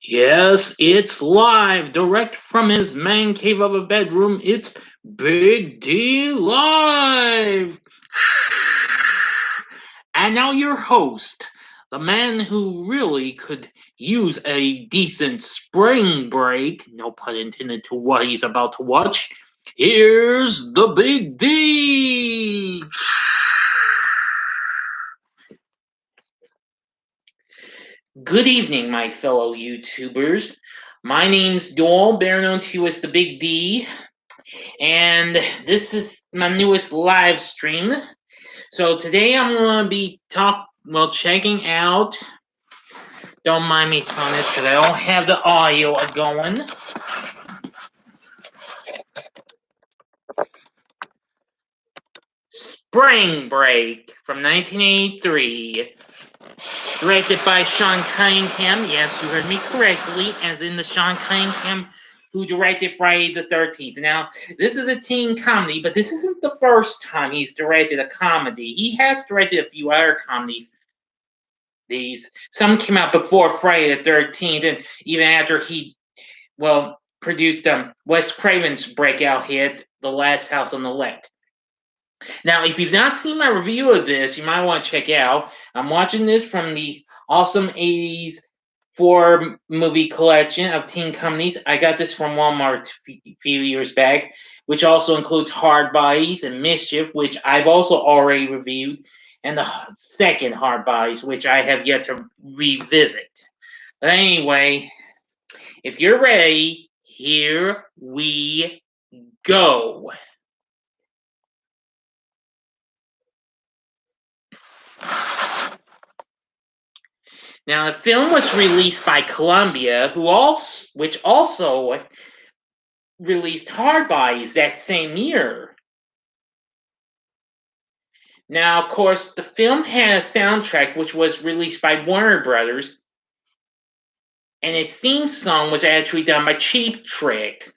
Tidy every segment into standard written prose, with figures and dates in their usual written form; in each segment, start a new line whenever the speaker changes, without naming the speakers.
Yes, it's live, direct from his man cave of a bedroom. It's Big D Live! And now your host, the man who really could use a decent spring break, no pun intended to what he's about to watch. Here's the Big D! Good evening, my fellow YouTubers. My name's Doyle, better known to you as the Big D, and this is my newest live stream. So today I'm gonna be checking out. Don't mind me on this because I don't have the audio going. Spring Break from 1983. Directed by Sean Cunningham. Yes, you heard me correctly, as in the Sean Cunningham who directed Friday the 13th. Now, this is a teen comedy, but this isn't the first time he's directed a comedy. He has directed a few other comedies. Some came out before Friday the 13th, and even after he, produced Wes Craven's breakout hit, The Last House on the Left. Now, if you've not seen my review of this, you might want to check out. I'm watching this from the awesome 80s 4-movie collection of teen comedies. I got this from Walmart a few years back, which also includes Hard Bodies and Mischief, which I've also already reviewed, and the second Hard Bodies, which I have yet to revisit. But anyway, if you're ready, here we go. Now, the film was released by Columbia, which also released Hard Bodies that same year. Now, of course, the film had a soundtrack which was released by Warner Brothers, and its theme song was actually done by Cheap Trick.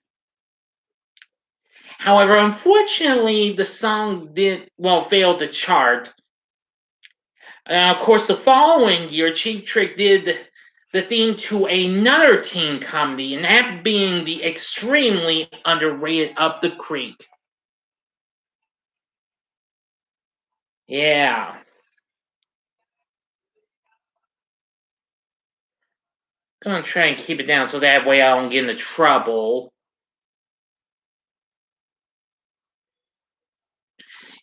However, unfortunately, the song failed to chart. Of course, the following year, Cheap Trick did the theme to another teen comedy, and that being the extremely underrated Up the Creek. Yeah. Gonna try and keep it down so that way I don't get into trouble.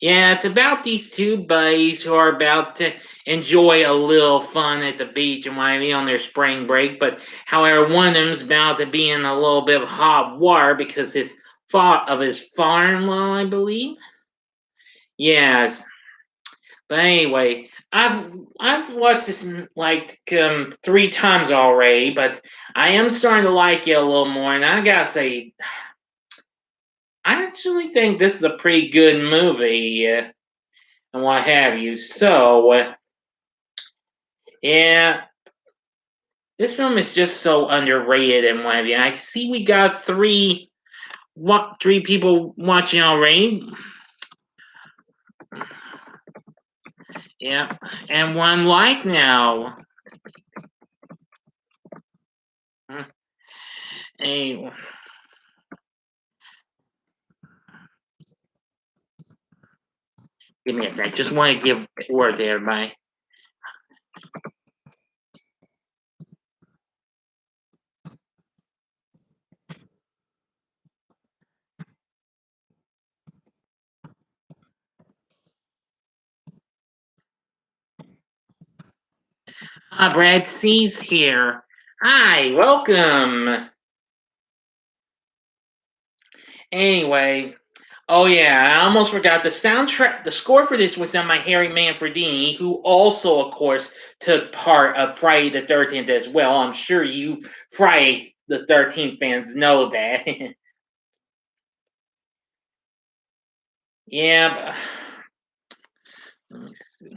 Yeah, it's about these two buddies who are about to enjoy a little fun at the beach and want to be on their spring break. But however, one of them's about to be in a little bit of hot water because his father-in-law, I believe. Yes. But anyway, I've watched this like 3 times already, but I am starting to like it a little more, and I gotta say, I actually think this is a pretty good movie, and what have you. So, yeah, this film is just so underrated and what have you. I see we got three people watching already. Yeah, and 1 like now. Hey, give me a sec. Just want to give a word to everybody. Brad C's here. Hi, welcome. Anyway, oh yeah, I almost forgot the soundtrack. The score for this was done by Harry Manfredini, who also, of course, took part of Friday the 13th as well. I'm sure you Friday the 13th fans know that. Yeah, but let me see.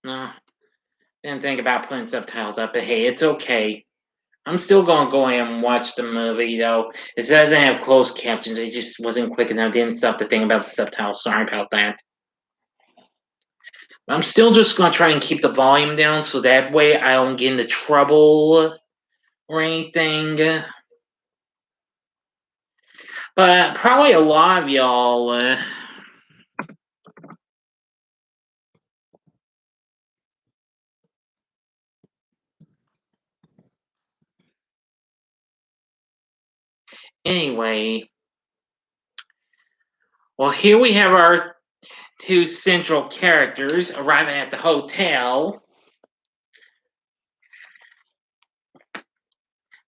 No, didn't think about putting subtitles up, but hey, it's okay. I'm still gonna go ahead and watch the movie though. It doesn't have closed captions. It just wasn't quick enough. Didn't stop the thing about the subtitles. Sorry about that. I'm still just gonna try and keep the volume down so that way I don't get into trouble or anything. But probably a lot of y'all. Anyway, well, here we have our two central characters arriving at the hotel.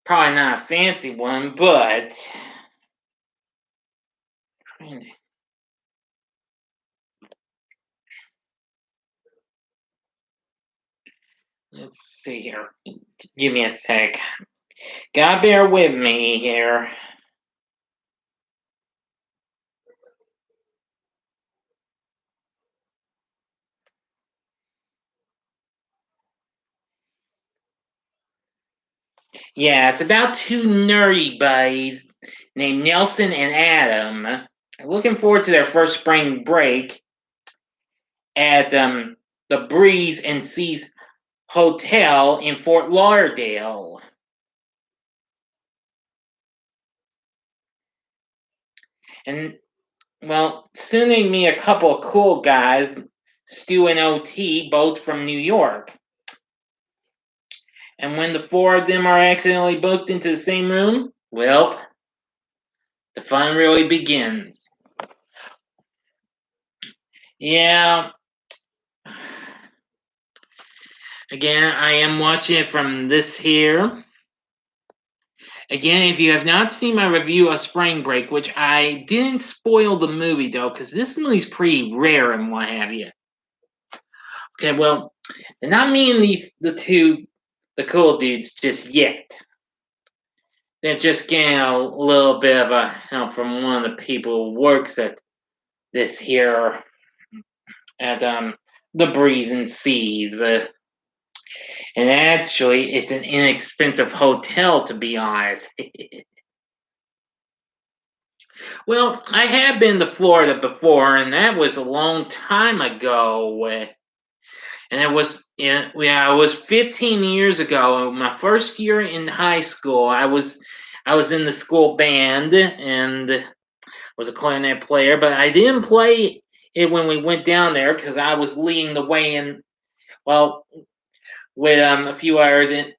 Probably not a fancy one, but let's see here. Give me a sec. Gotta bear with me here. Yeah, it's about two nerdy buddies named Nelson and Adam. Looking forward to their first spring break at the Breeze and Seas Hotel in Fort Lauderdale. And, well, soon they meet a couple of cool guys, Stu and OT, both from New York. And when the four of them are accidentally booked into the same room, well, the fun really begins. Yeah. Again, I am watching it from this here. Again, if you have not seen my review of Spring Break, which I didn't spoil the movie though, because this movie's pretty rare and what have you. Okay, well, they're not meeting the cool dudes just yet. They're just getting a little bit of a help from one of the people who works at this here at the Breeze and Seas. And actually, it's an inexpensive hotel, to be honest. Well, I have been to Florida before, and that was a long time ago. And it was, yeah, it was 15 years ago. My first year in high school, I was in the school band and was a clarinet player, but I didn't play it when we went down there because I was leading the way in. Well, with a few hours in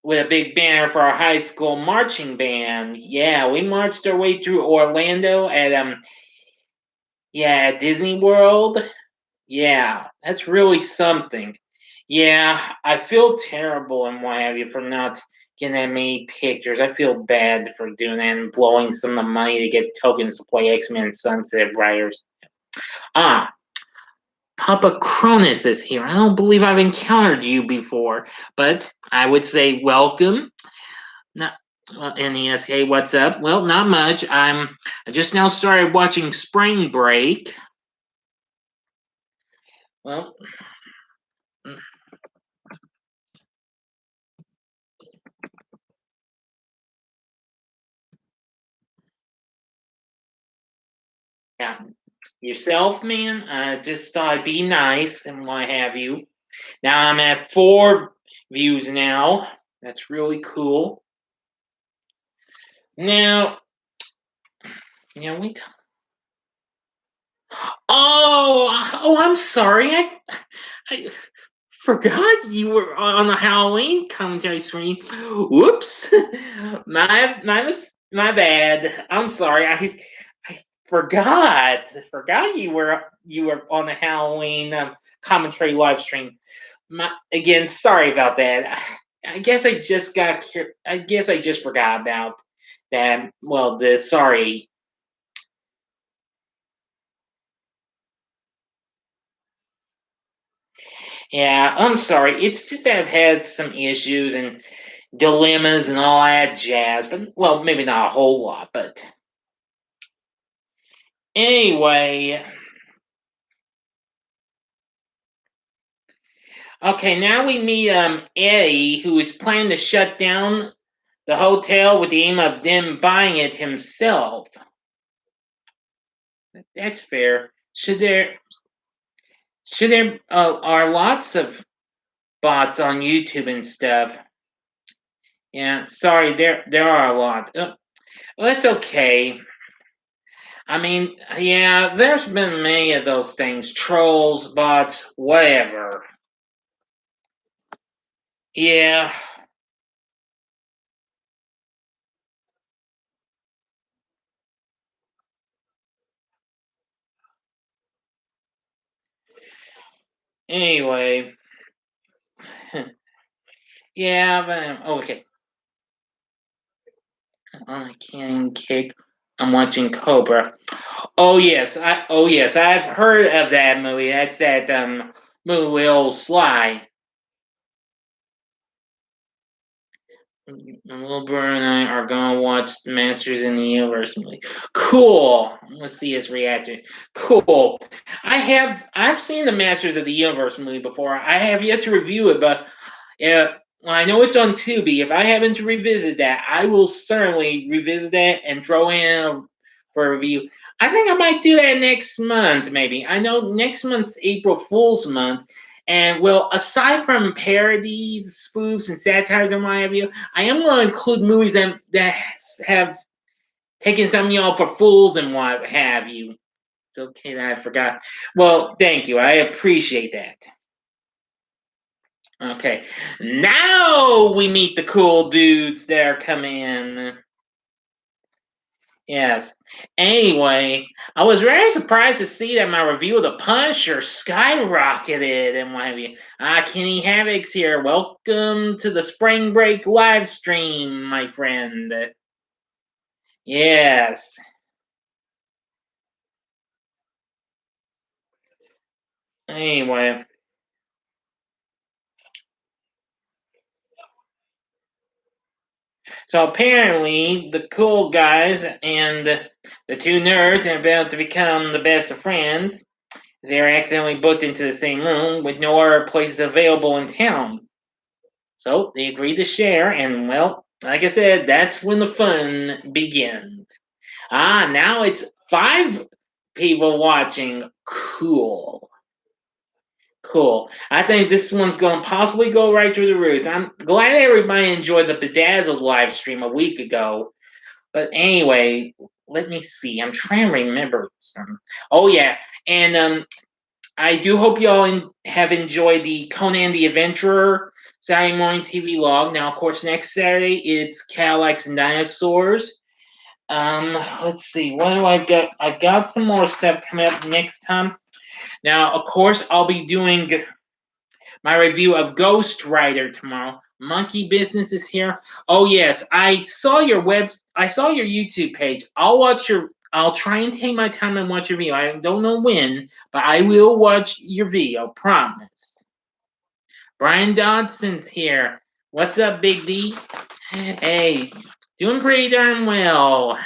with a big banner for our high school marching band. Yeah, we marched our way through Orlando at Disney World. Yeah, that's really something. Yeah, I feel terrible and what have you for not getting that many pictures. I feel bad for doing that and blowing some of the money to get tokens to play X-Men Sunset Riders. Ah, Papa Cronus is here. I don't believe I've encountered you before, but I would say welcome. Not well, NES. Hey, what's up? Well, not much. I just now started watching Spring Break. Well, yeah, yourself, man. Just thought I'd be nice and what have you. Now I'm at 4 views now. That's really cool. Now, we. Oh, I'm sorry. I forgot you were on the Halloween commentary screen. Whoops, my bad. I'm sorry. I forgot you were on the Halloween commentary live stream. Again, sorry about that. I guess I just I guess I just forgot about that. Well, sorry. Yeah, I'm sorry. It's just that I've had some issues and dilemmas and all that jazz, but well, maybe not a whole lot, but anyway. Okay, now we meet Eddie, who is planning to shut down the hotel with the aim of them buying it himself. That's fair. Sure, there are lots of bots on YouTube and stuff. Yeah, sorry, there are a lot. Well, that's okay. I mean, yeah, there's been many of those things. Trolls, bots, whatever. Yeah. Anyway. Yeah, but okay. On a canning cake. I'm watching Cobra. Oh yes, I've heard of that movie. That's that movie with old Sly. Wilbur and I are gonna watch Masters in the Universe movie. Cool. Let's see his reaction. Cool. I've seen the Masters of the Universe movie before. I have yet to review it, but yeah, well, I know it's on Tubi. If I happen to revisit that, I will certainly revisit that and throw in for a review. I think I might do that next month, maybe. I know next month's April Fool's month, and well, aside from parodies, spoofs, and satires and what have you, I am going to include movies that have taken some of y'all for fools and what have you. It's okay that I forgot. Well, thank you. I appreciate that. Okay, now we meet the cool dudes that are coming in. Yes. Anyway, I was very surprised to see that my review of The Punisher skyrocketed and what have you. Kenny Havoc's here. Welcome to the spring break live stream, my friend. Yes. Anyway, so apparently the cool guys and the two nerds are about to become the best of friends. They're accidentally booked into the same room with no other places available in towns. So they agreed to share, and well, like I said, that's when the fun begins. Now it's 5 people watching. Cool. Cool. I think this one's going to possibly go right through the roof. I'm glad everybody enjoyed the Bedazzled live stream a week ago. But anyway, let me see. I'm trying to remember some. Oh, yeah. And I do hope y'all have enjoyed the Conan the Adventurer Saturday morning TV log. Now, of course, next Saturday it's Cadillacs and Dinosaurs. Let's see. What do I got? I got some more stuff coming up next time. Now, of course, I'll be doing my review of Ghost Rider tomorrow. Monkey Business is here. Oh yes, I saw your YouTube page. I'll try and take my time and watch your video. I don't know when, but I will watch your video, promise. Brian Dodson's here. What's up, Big D? Hey, doing pretty darn well.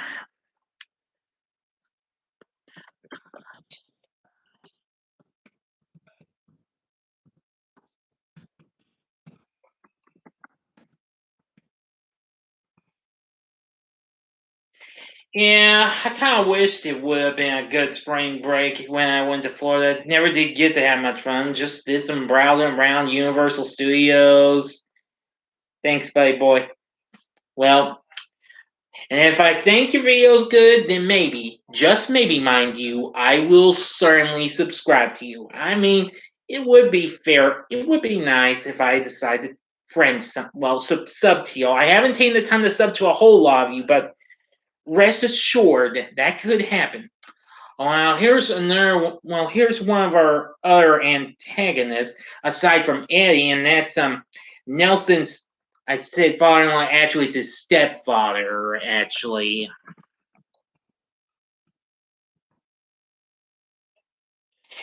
Yeah, I kind of wished it would have been a good spring break when I went to Florida. Never did get to have much fun. Just did some browsing around Universal Studios. Thanks, buddy boy. Well, and if I think your video's good, then maybe, just maybe, mind you, I will certainly subscribe to you. I mean, it would be fair. It would be nice if I decided friend sub to you. I haven't taken the time to sub to a whole lot of you, but rest assured that could happen. Well, here's another. Well, here's one of our other antagonists aside from Eddie, and that's Nelson's. I said father-in-law. Actually, it's his stepfather. Actually,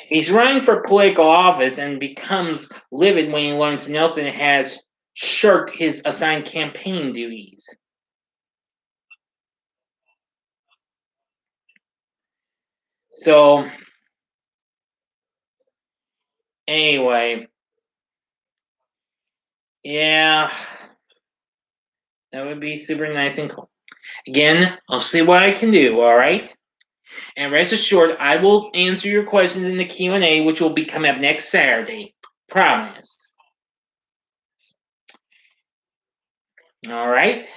he's running for political office and becomes livid when he learns Nelson has shirked his assigned campaign duties. So, anyway, yeah, that would be super nice and cool. Again, I'll see what I can do. All right. And rest assured, I will answer your questions in the Q&A, which will be coming up next Saturday. Promise. All right.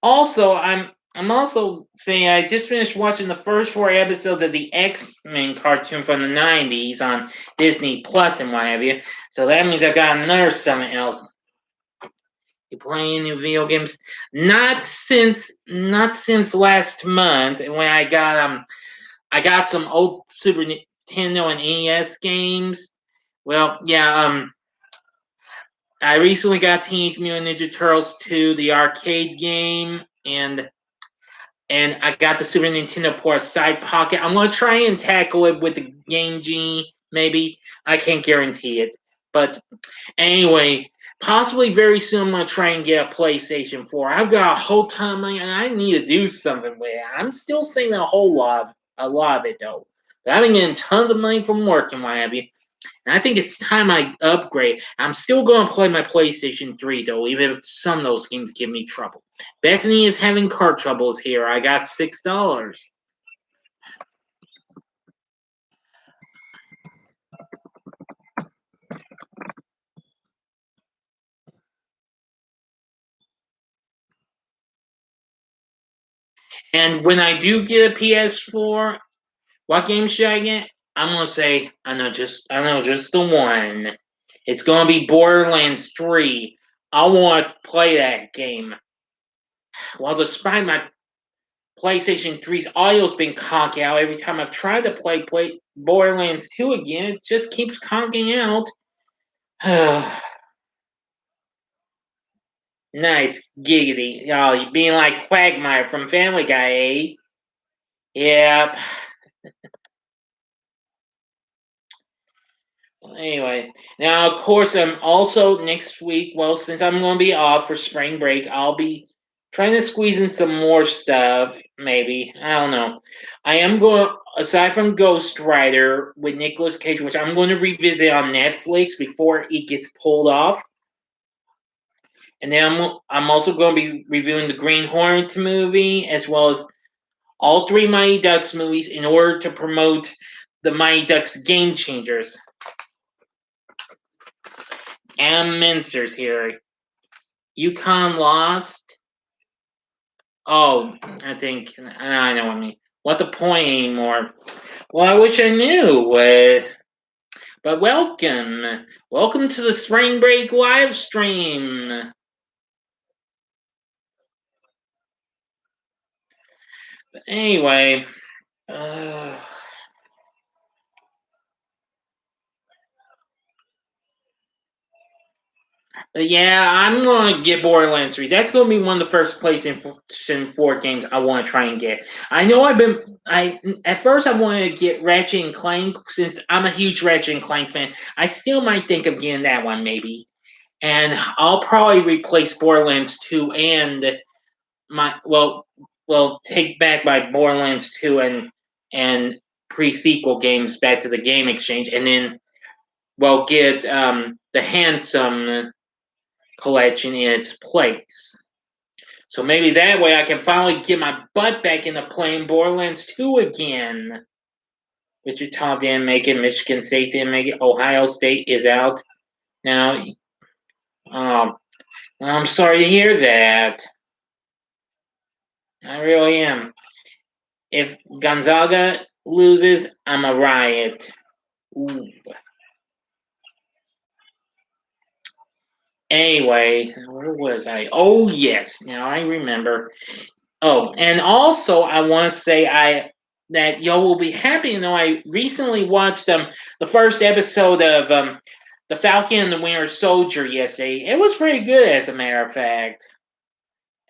Also, I'm also saying I just finished watching the first 4 episodes of the X-Men cartoon from the 90s on Disney Plus and what have you. So that means I've got another something else. You playing any video games? Not since last month when I got some old Super Nintendo and NES games. Well, yeah, I recently got Teenage Mutant Ninja Turtles 2, the arcade game, and I got the Super Nintendo port Side Pocket. I'm gonna try and tackle it with the Game Genie, maybe. I can't guarantee it, but anyway, possibly very soon I'm gonna try and get a PlayStation 4. I've got a whole ton of money, and I need to do something with it. I'm still saving a lot of it though. But I've been getting tons of money from work and what have you. And I think it's time I upgrade. I'm still going to play my PlayStation 3, though, even if some of those games give me trouble. Bethany is having car troubles here. I got $6. And when I do get a PS4, what game should I get? I'm going to say, I know just the one. It's going to be Borderlands 3. I want to play that game. Well, despite my PlayStation 3's audio's been conking out every time I've tried to play Borderlands 2 again. It just keeps conking out. Nice, giggity. Oh, you being like Quagmire from Family Guy, eh? Yep. Anyway, now of course I'm also next week. Well, since I'm going to be off for spring break, I'll be trying to squeeze in some more stuff. Maybe I don't know. I am going aside from Ghost Rider with Nicolas Cage, which I'm going to revisit on Netflix before it gets pulled off. And then I'm also going to be reviewing the Green Hornet movie as well as all 3 Mighty Ducks movies in order to promote the Mighty Ducks Game Changers. Am Mincers here. Yukon lost. Oh, I think I know what I mean. What the point anymore? Well, I wish I knew. But welcome to the spring break live stream. But anyway, but yeah, I'm gonna get Borderlands 3. That's gonna be one of the first PlayStation 4 games I want to try and get. I know at first I wanted to get Ratchet and Clank since I'm a huge Ratchet and Clank fan. I still might think of getting that one maybe, and I'll probably replace Borderlands 2 and my take back my Borderlands 2 and pre-sequel games back to the Game Exchange, and then get the Handsome collection in its place. So maybe that way I can finally get my butt back into playing Borderlands 2 again. Wichita didn't make it. Michigan State didn't make it. Ohio State is out. Now, I'm sorry to hear that. I really am. If Gonzaga loses, I'm a riot. Ooh. Anyway, where was I? Oh, yes. Now I remember. Oh, and also I want to say that y'all will be happy to know I recently watched the first episode of The Falcon and the Winter Soldier yesterday. It was pretty good, as a matter of fact.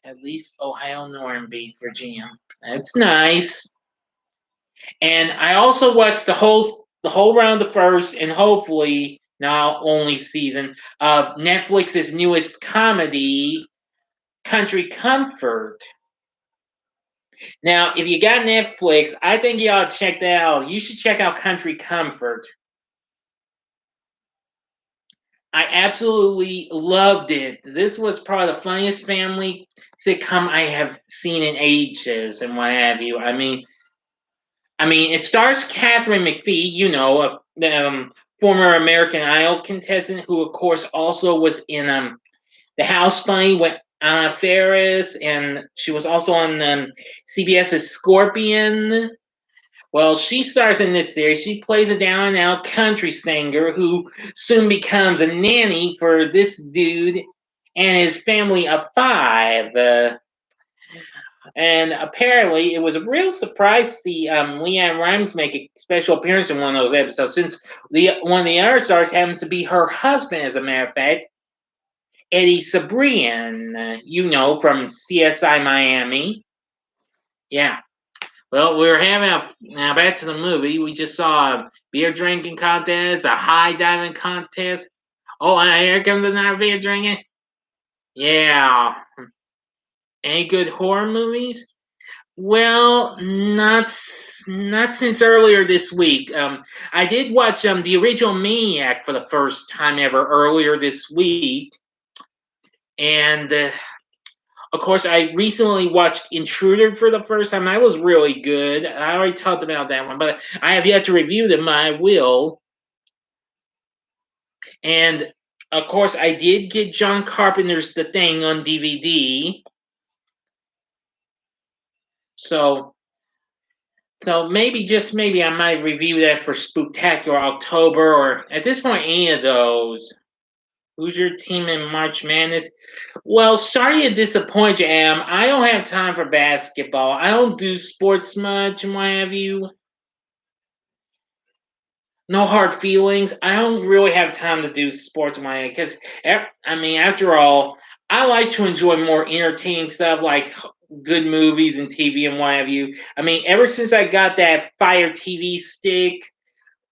At least Ohio Norm beat Virginia. That's nice. And I also watched the whole round of the first and hopefully now only season of Netflix's newest comedy, Country Comfort. Now, if you got Netflix, I think you ought to check that out. You should check out Country Comfort. I absolutely loved it. This was probably the funniest family sitcom I have seen in ages and what have you. I mean, I mean, it stars Catherine McPhee, the former American Idol contestant, who of course also was in The House Bunny with Anna Faris, and she was also on CBS's Scorpion. Well, she stars in this series. She plays a down and out country singer who soon becomes a nanny for this dude and his family of five. And apparently, it was a real surprise to see Leanne Rimes make a special appearance in one of those episodes, since one of the other stars happens to be her husband, as a matter of fact, Eddie Cibrian, from CSI Miami. Yeah. Well, we were having now back to the movie. We just saw a beer drinking contest, a high diving contest. Oh, and here comes another beer drinking. Yeah. Any good horror movies? Well, not since earlier this week. I did watch the original Maniac for the first time ever earlier this week, and of course, I recently watched Intruder for the first time. That was really good. I already talked about that one, but I have yet to review them. I will. And of course, I did get John Carpenter's The Thing on DVD. So, maybe, just maybe, I might review that for Spooktacular October, or at this point, any of those. Who's your team in March Madness? Well, sorry to disappoint you, Am. I don't have time for basketball. I don't do sports much and what have you. No hard feelings. I don't really have time to do sports in my because I mean, after all, I like to enjoy more entertaining stuff like good movies and TV and what have you. I mean, ever since I got that Fire TV stick,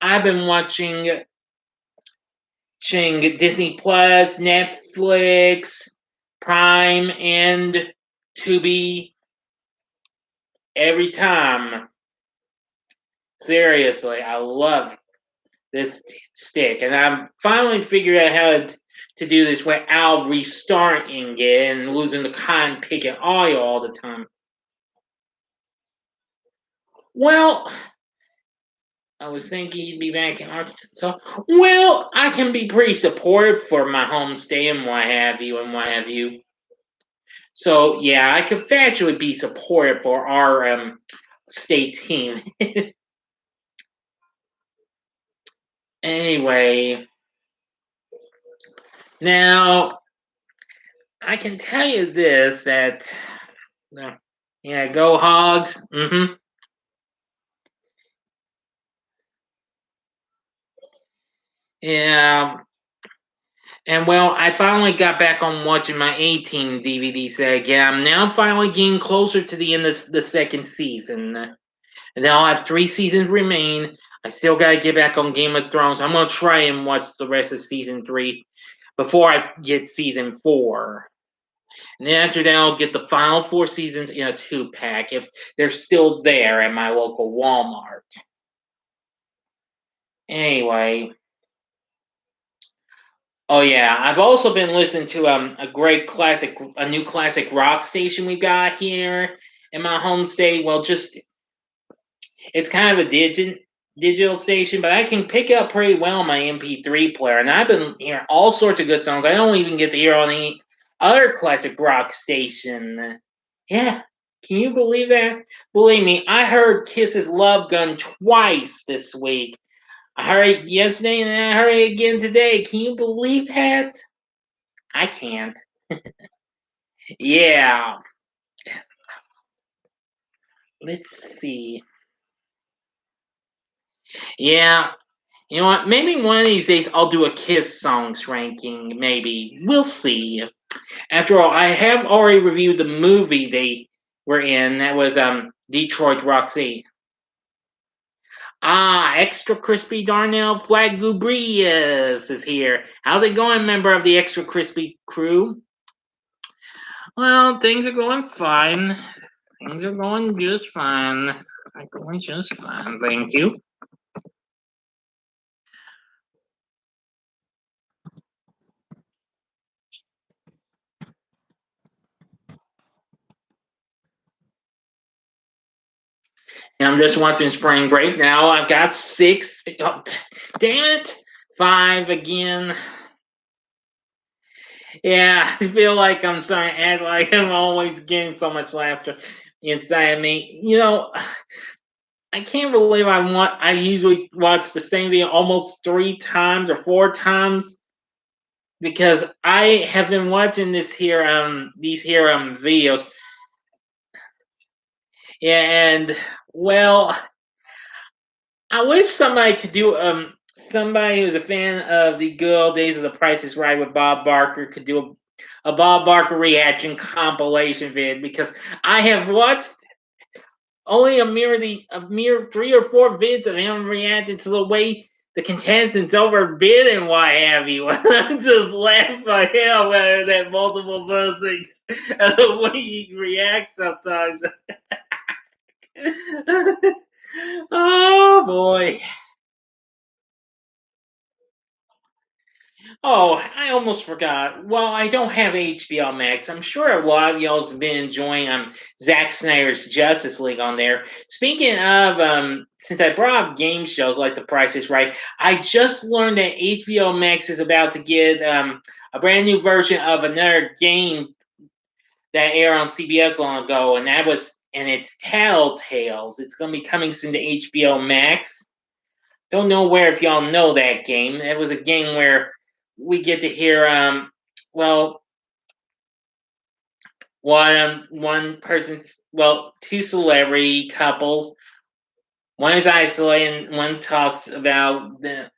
I've been watching Disney Plus, Netflix, Prime, and Tubi every time. Seriously, I love this stick, and I'm finally figured out how to do this without restarting it and losing the cotton picket oil all the time. Well, I was thinking you'd be back in Arkansas. Well, I can be pretty supportive for my homestay and what have you and what have you. So yeah, I could factually be supportive for our state team. Anyway, now I can tell you this that yeah, go Hogs. Yeah. And well, I finally got back on watching my A-Team DVD set again. I'm now finally getting closer to the end of the second season. And then I'll have 3 seasons remain. I still gotta get back on Game of Thrones. I'm gonna try and watch the rest of season 3 before I get season 4. And then after that, I'll get the final 4 seasons in a 2-pack if they're still there at my local Walmart. Anyway. Oh yeah, I've also been listening to a new classic rock station we got here in my home state. Well, just it's kind of a digital station, but I can pick up pretty well on my MP3 player, and I've been hearing all sorts of good songs I don't even get to hear on any other classic rock station. Yeah, can you believe that? Believe me, I heard Kiss's Love Gun twice this week. I heard it yesterday and I heard it again today. Can you believe that? I can't. Yeah. Let's see. Yeah. You know what? Maybe one of these days I'll do a Kiss songs ranking. Maybe. We'll see. After all, I have already reviewed the movie they were in. That was Detroit Roxy. Ah, Extra Crispy Darnell Flagubrius is here. How's it going, member of the Extra Crispy crew? Well, things are going fine. Things are going just fine. Going just fine, thank you. Now, I'm just watching Spring Break now. I've got 6. Oh, damn it. 5 again. Yeah, I feel like I'm trying to act like I'm always getting so much laughter inside of me. I can't believe I usually watch the same video almost 3 times or 4 times because I have been watching these here videos. Yeah, and well, I wish somebody could do somebody who's a fan of the good old days of The Price is Right with Bob Barker could do a Bob Barker reaction compilation vid because I have watched only a mere 3 or 4 vids of him reacting to the way the contestants overbid and what have you. I just laugh my head off at that multiple buzzing and the way he reacts sometimes. Oh boy. Oh, I almost forgot. Well, I don't have HBO Max. I'm sure a lot of y'all have been enjoying Zack Snyder's Justice League on there. Speaking of since I brought up game shows like The Price is Right, I just learned that HBO Max is about to get a brand new version of another game that aired on CBS long ago, and it's Telltales. It's going to be coming soon to HBO Max. Don't know where if y'all know that game. It was a game where we get to hear well one person's well 2 celebrity couples. One is isolated and one talks about your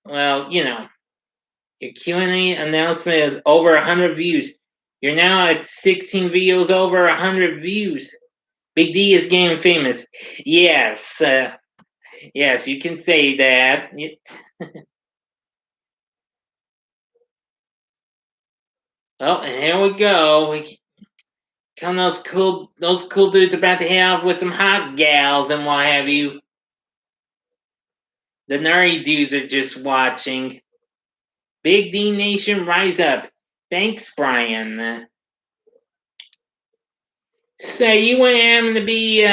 Q&A announcement is over 100 views. You're now at 16 videos over 100 views. Big D is game famous. Yes, yes, you can say that. Oh, and here we go. Come those cool dudes about to head off with some hot gals and what have you. The nerdy dudes are just watching. Big D Nation, rise up. Thanks, Brian. So you ain't having to be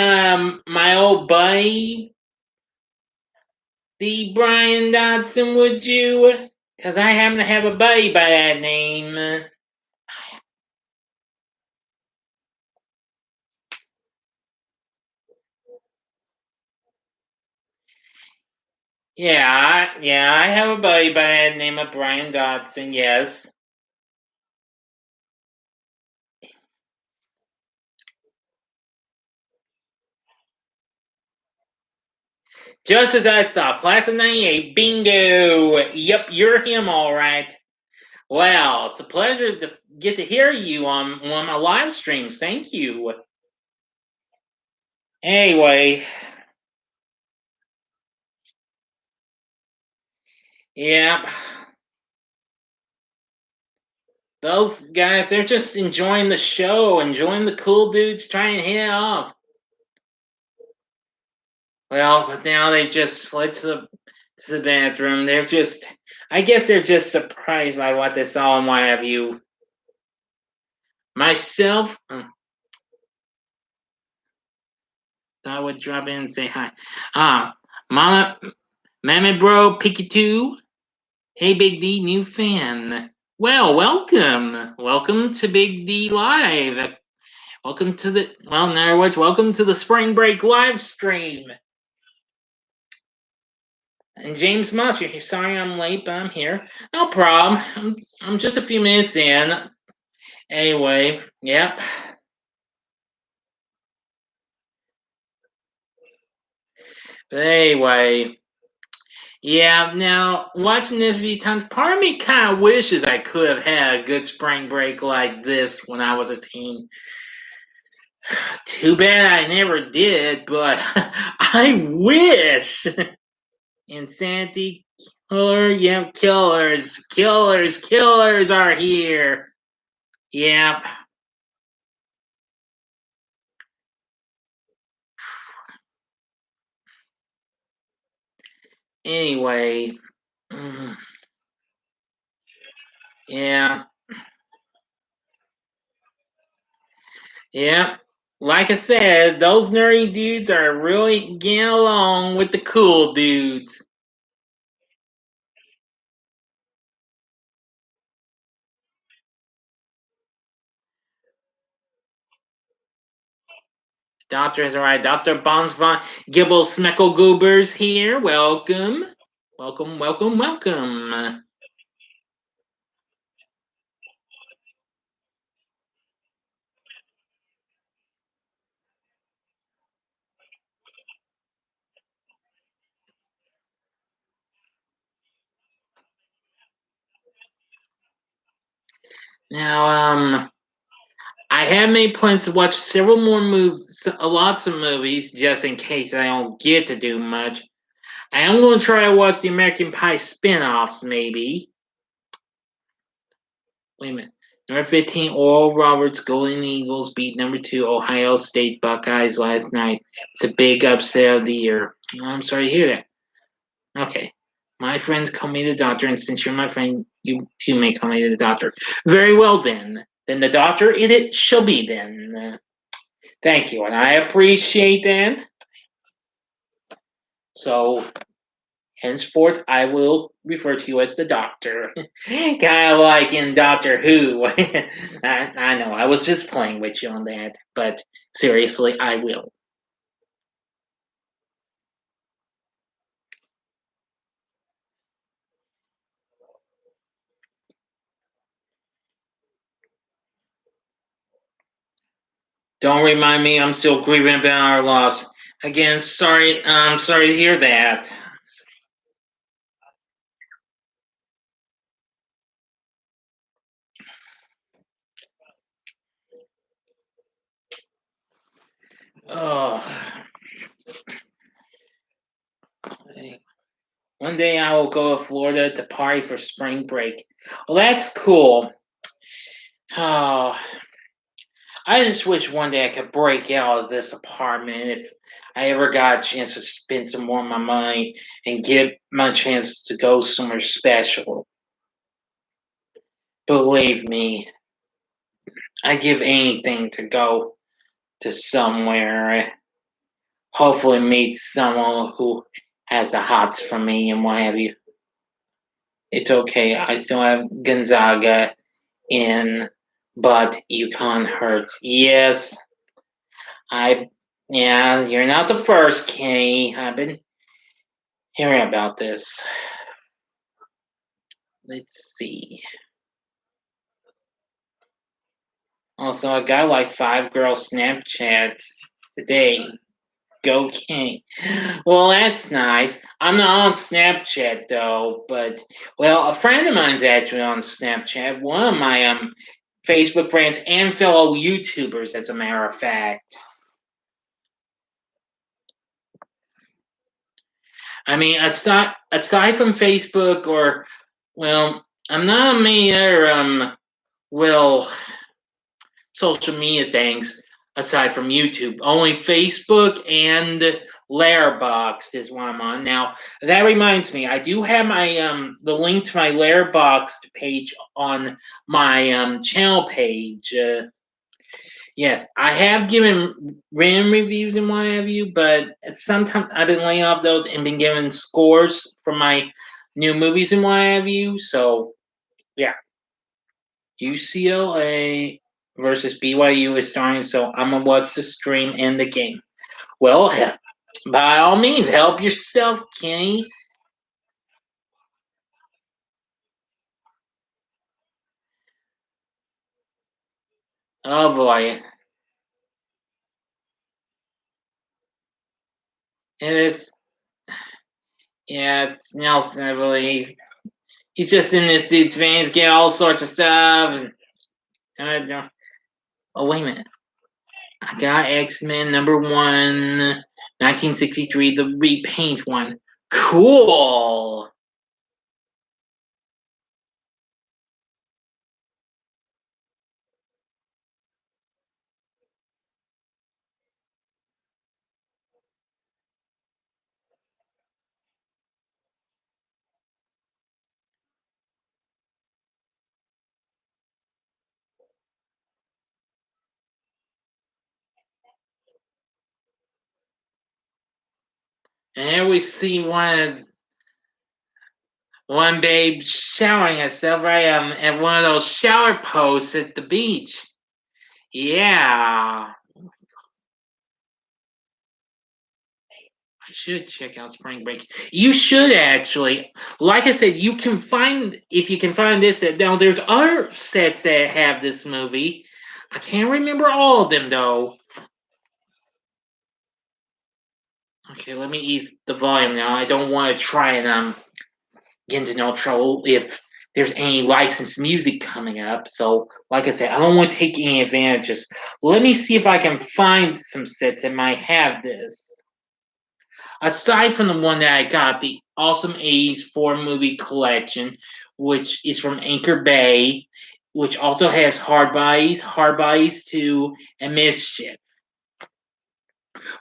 my old buddy, the Brian Dodson, would you? Cause I happen to have a buddy by that name. Yeah, I have a buddy by that name of Brian Dodson. Yes. Just as I thought, class of '98, bingo. Yep, you're him, all right. Well, it's a pleasure to get to hear you on one of my live streams. Thank you. Anyway, yeah, those guys, they're just enjoying the show, enjoying the cool dudes trying to hit it off. Well, but now they just fled to the bathroom. I guess they're just surprised by what they saw and what have you. Myself, I would drop in and say hi. Mama, Mammy Bro, Picky 2. Hey, Big D, new fan. Well, welcome. Welcome to Big D Live. Welcome to in other words, welcome to the Spring Break live stream. And James Moss, you're here. Sorry I'm late, but I'm here. No problem. I'm just a few minutes in. Anyway, yep. But anyway, yeah, now watching this few times, part of me kind of wishes I could have had a good spring break like this when I was a teen. Too bad I never did, but I wish. Insanity killer, yeah, killers are here. Yep. Anyway, yeah, yeah. like I said, those nerdy dudes are really getting along with the cool dudes. Doctor is alright. Dr. Bombs von Gibble Smeckle Goobers here. Welcome. Welcome, welcome, welcome. Now, I have made plans to watch several more movies, lots of movies, just in case I don't get to do much. I am going to try to watch the American Pie spin-offs, maybe. Wait a minute. Number 15, Oral Roberts Golden Eagles beat number 2 Ohio State Buckeyes last night. It's a big upset of the year. I'm sorry to hear that. Okay. My friends call me the doctor, and since you're my friend, you too may call me the doctor. Very well then. Then the doctor it shall be then. Thank you, and I appreciate that. So henceforth, I will refer to you as the Doctor. Kind of like in Doctor Who. I know, I was just playing with you on that, but seriously, I will. Don't remind me, I'm still grieving about our loss. Again, sorry, I'm sorry to hear that. Oh. One day I will go to Florida to party for spring break. Well, that's cool. Oh, I just wish one day I could break out of this apartment if I ever got a chance to spend some more of my money and get my chance to go somewhere special. Believe me, I give anything to go to somewhere. Hopefully meet someone who has the hots for me and what have you. It's okay. I still have Gonzaga in, but UConn hurts. Yes, I. Yeah, you're not the first, Kenny. I've been hearing about this. Let's see. Also, I got like 5 girl Snapchats today. Go King. Well, that's nice. I'm not on Snapchat though, but well, a friend of mine's actually on Snapchat. One of my Facebook friends and fellow YouTubers, as a matter of fact. I mean, aside from Facebook or well, I'm not on many other well social media things aside from YouTube. Only Facebook and Letterboxd is what I'm on. Now that reminds me, I do have my the link to my Letterboxd page on my channel page. Yes, I have given random reviews and what have you, but sometimes I've been laying off those and been given scores for my new movies and what have you. So yeah, UCLA versus BYU is starting, so I'm gonna watch the stream and the game. Well, by all means, help yourself, Kenny. Oh boy, it is. Yeah, it's Nelson. I believe he's just in this dude's veins, getting all sorts of stuff. And I don't. Oh wait a minute. I got X-Men number 1, 1963, the repaint one. Cool. And here we see one babe showering herself right at one of those shower posts at the beach. Yeah. I should check out Spring Break. You should actually. Like I said, you can find if you can find this set. Now there's other sets that have this movie. I can't remember all of them though. Okay, let me ease the volume now. I don't want to try and get into no trouble if there's any licensed music coming up. So, like I said, I don't want to take any advantages. Let me see if I can find some sets that might have this. Aside from the one that I got, the Awesome 80s 4 movie collection, which is from Anchor Bay, which also has Hard Bodies 2, and Mischief.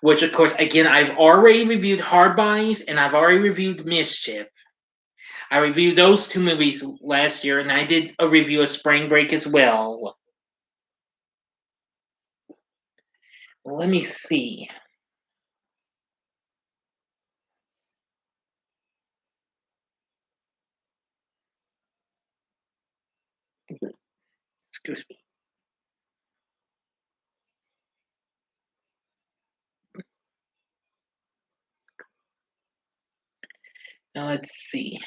Which, of course, again, I've already reviewed Hard Bodies and I've already reviewed Mischief. I reviewed those 2 movies last year, and I did a review of Spring Break as well. Let me see. Excuse me. Now let's see.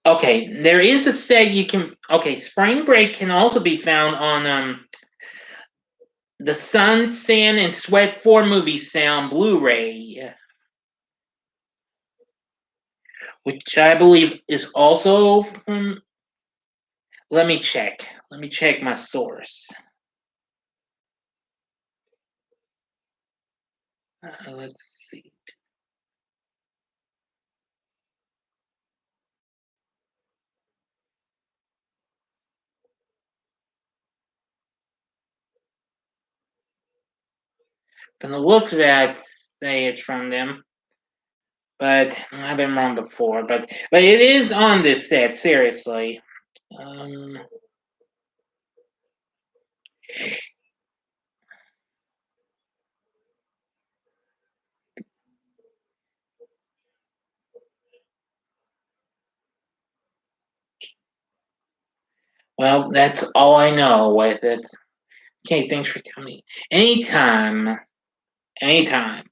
Okay, there is a set you can. Okay, Spring Break can also be found on the Sun, Sand, and Sweat 4 movie sound Blu-ray, which I believe is also from. Let me check. Let me check my source. Let's see. From the looks of it, I'd say it's from them. But I've been wrong before. But it is on this set, seriously. Um, well, that's all I know with it. Okay, thanks for telling me. Anytime. Anytime.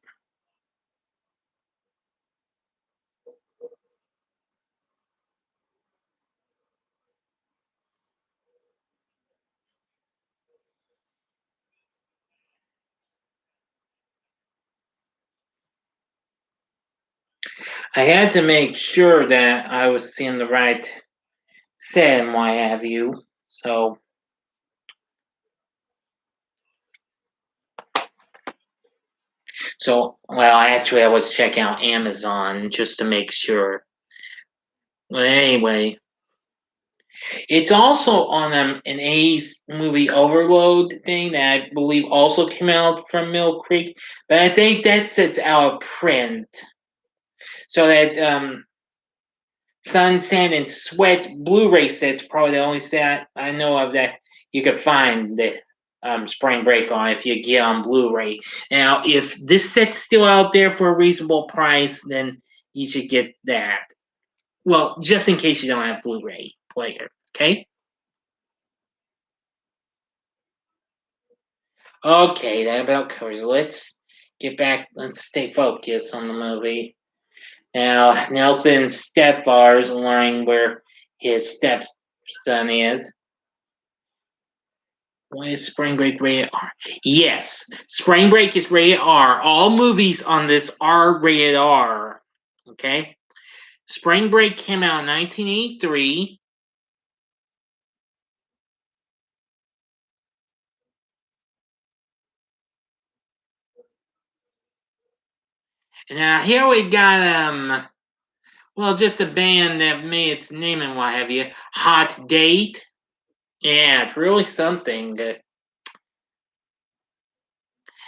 I had to make sure that I was seeing the right set and what have you. Well, actually, I was checking out Amazon just to make sure. But anyway, it's also on an A's movie Overload thing that I believe also came out from Mill Creek, but I think that set's out of print. So that Sun, Sand, and Sweat Blu-ray set's probably the only set I know of that you could find the Spring Break on if you get on Blu-ray. Now, if this set's still out there for a reasonable price, then you should get that. Well, just in case you don't have Blu-ray player, okay? Okay, that about covers it. Let's get back. Let's stay focused on the movie. Now, Nelson's stepfather is learning where his stepson is. Why is Spring Break rated R? Yes, Spring Break is rated R. All movies on this are rated R. Okay? Spring Break came out in 1983. Now here we got well, just a band that made its name and what have you. Hot Date. Yeah, it's really something. And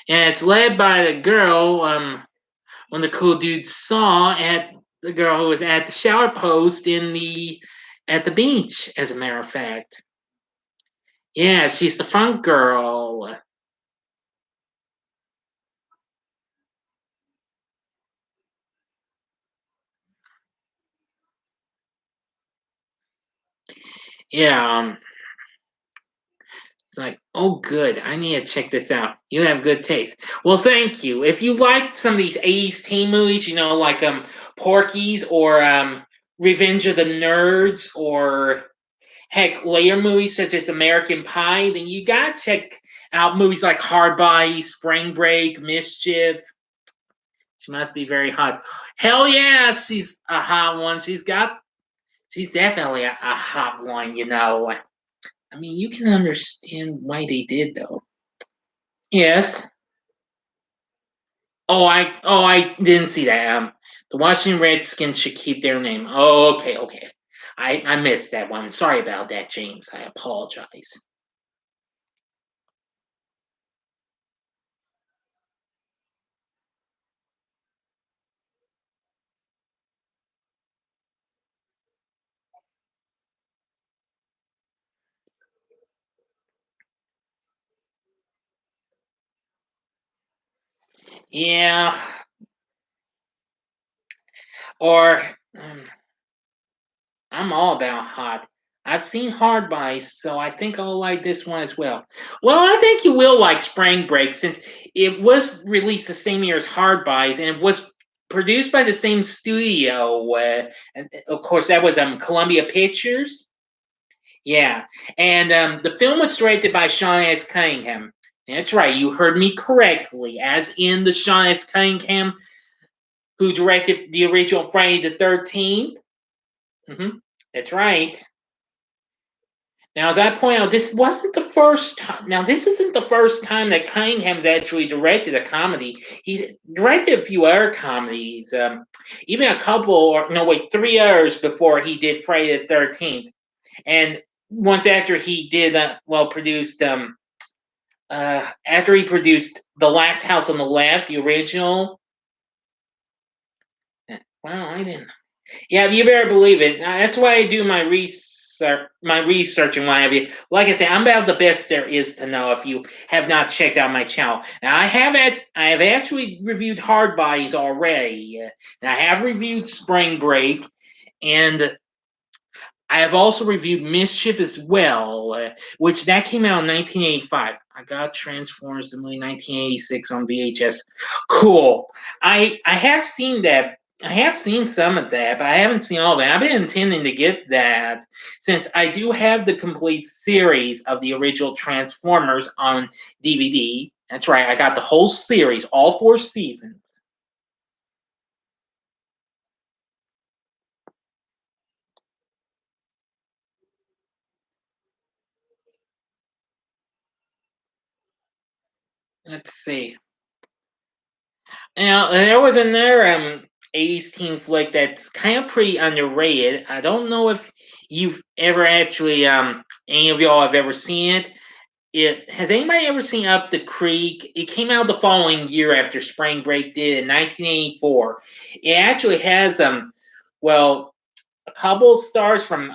it's led by the girl, one of the cool dudes saw at the girl who was at the shower post at the beach, as a matter of fact. Yeah, she's the funk girl. Yeah, it's like, oh, good. I need to check this out. You have good taste. Well, thank you. If you like some of these 80s teen movies, like Porky's or Revenge of the Nerds or heck, later movies such as American Pie, then you gotta check out movies like Hard Body, Spring Break, Mischief. She must be very hot. Hell yeah, she's a hot one. She's definitely a hot one. I mean, you can understand why they did though. Yes. Oh, I didn't see that. The Washington Redskins should keep their name. Oh, okay, okay. I missed that one. Sorry about that, James. I apologize. Yeah, or I'm all about hot. I've seen Hard Bice, so I think I'll like this one as well. Well, I think you will like Spring Break since it was released the same year as Hard Bice and it was produced by the same studio. And of course, that was Columbia Pictures. Yeah, and the film was directed by Sean S. Cunningham. That's right, you heard me correctly, as in the Sean S. Cunningham who directed the original Friday the 13th. That's right. Now, as I point out, this wasn't the first time. Now, this isn't the first time that Cunningham's actually directed a comedy. He's directed a few other comedies, even a couple, or no, wait, 3 years before he did Friday the 13th. And once after he did, produced, after he produced The Last House on the Left, the original. Well, I didn't. Yeah, you better believe it. That's why I do my research and what have you. Like I said, I'm about the best there is to know. If you have not checked out my channel, now I have actually reviewed Hard Bodies already. And I have reviewed Spring Break, and I have also reviewed Mischief as well, which that came out in 1985. I got Transformers the movie 1986 on VHS. Cool. I have seen that. I have seen some of that, but I haven't seen all of that. I've been intending to get that since I do have the complete series of the original Transformers on DVD. That's right. I got the whole series, all 4 seasons. Let's see. Now there was another 80s teen flick that's kind of pretty underrated. I don't know if you've ever actually any of y'all have ever seen it. It has anybody ever seen Up the Creek? It came out the following year after Spring Break did in 1984. It actually has well a couple stars from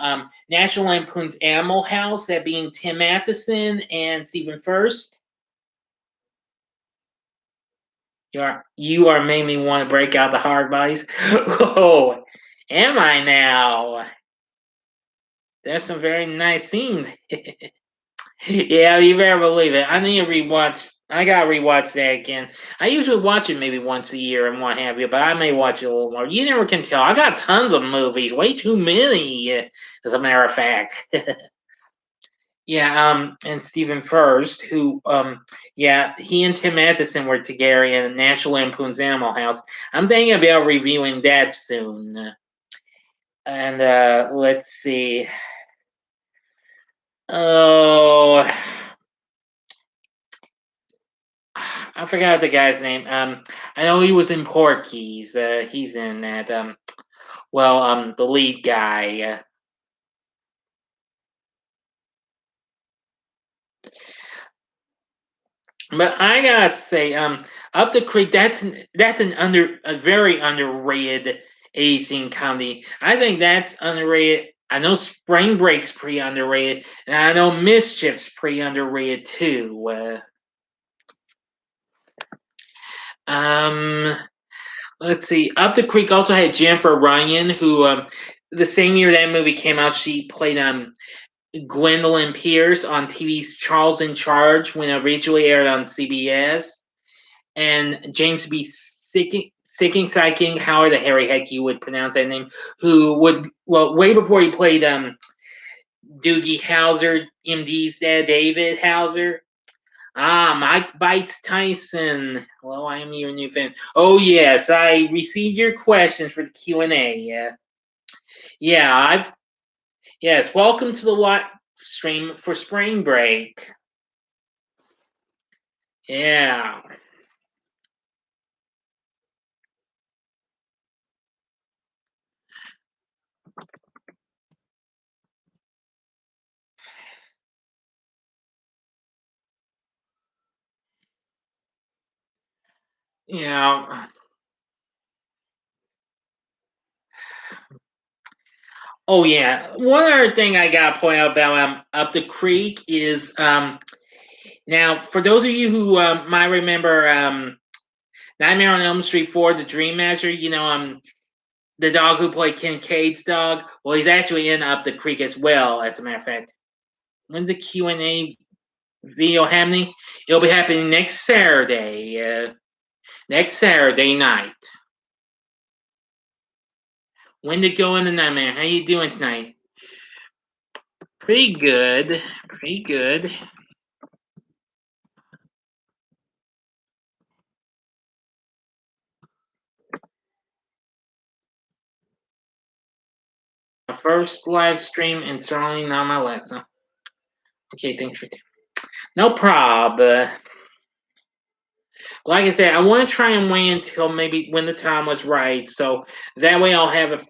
National Lampoon's Animal House, that being Tim Matheson and Stephen First. You are making me want to break out the hard bodies. Oh, am I now? There's some very nice scenes. Yeah, you better believe it. I need to rewatch. I gotta rewatch that again. I usually watch it maybe once a year and what have you, but I may watch it a little more. You never can tell. I got tons of movies, way too many, as a matter of fact. Yeah, and Stephen First, who, yeah, he and Tim Matheson were together in National Lampoon's Animal House. I'm thinking about reviewing that soon. And let's see. Oh, I forgot the guy's name. I know he was in Porky's. He's in that. The lead guy. But I gotta say, Up the Creek, that's a very underrated Asian comedy. I think that's underrated. I know Spring Break's pretty underrated, and I know Mischief's pretty underrated too. Um, let's see. Up the Creek also had Jennifer Ryan, who the same year that movie came out, she played Gwendolyn Pierce on TV's Charles in Charge when it originally aired on CBS, and James B. Sicking Howard, the Harry heck you would pronounce that name, who would, well, way before he played Doogie Howser, MD's dad, David Howser. Mike Bites Tyson. Hello, I am your new fan. Oh yes, I received your questions for the Q&A. Yeah, yes. Welcome to the live stream for spring break. Yeah. Yeah. Oh yeah. One other thing I gotta point out about Up the Creek is now for those of you who might remember Nightmare on Elm Street 4, The Dream Master, the dog who played Kincaid's dog. Well, he's actually in Up the Creek as well, as a matter of fact. When's the Q&A video happening? It'll be happening next Saturday. Next Saturday night. When to go in the Nightmare? How you doing tonight? Pretty good. Pretty good. My first live stream and certainly not my last. Huh? Okay, thanks for no problem. Like I said, I want to try and wait until maybe when the time was right, so that way I'll have a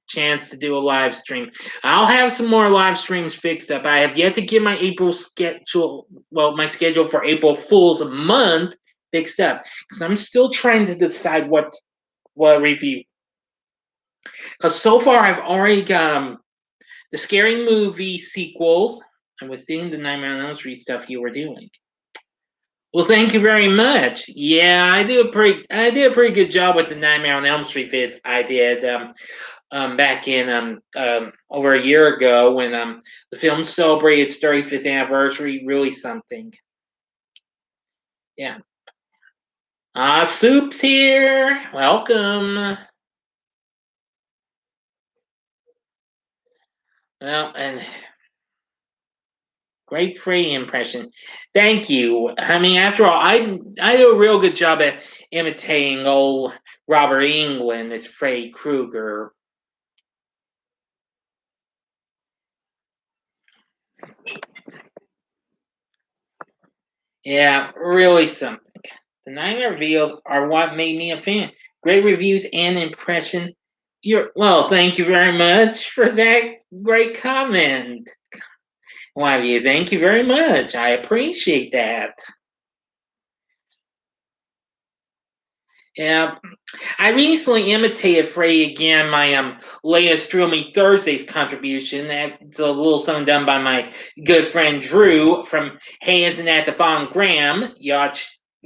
chance to do a live stream. I'll have some more live streams fixed up. I have yet to get my April schedule, well, my schedule for April Fool's month fixed up because I'm still trying to decide what review. Because so far I've already got the Scary Movie sequels. I was seeing the Nightmare on Elm Street stuff you were doing. Well, thank you very much. Yeah, I did a pretty good job with the Nightmare on Elm Street vids I did back in over a year ago when the film celebrated its 35th anniversary. Really something. Yeah. Soup's here. Welcome. Well, and great Freddy impression. Thank you. I mean, after all, I do a real good job at imitating old Robert Englund as Freddy Krueger. Yeah, really something. The Nightmare videos are what made me a fan. Great reviews and impression. Well, thank you very much for that great comment. Why, thank you very much. I appreciate that. Yeah, I recently imitated Frey again. My latest Drill Me Thursdays contribution. That's a little something done by my good friend Drew from Hey Isn't That the Fun Graham. You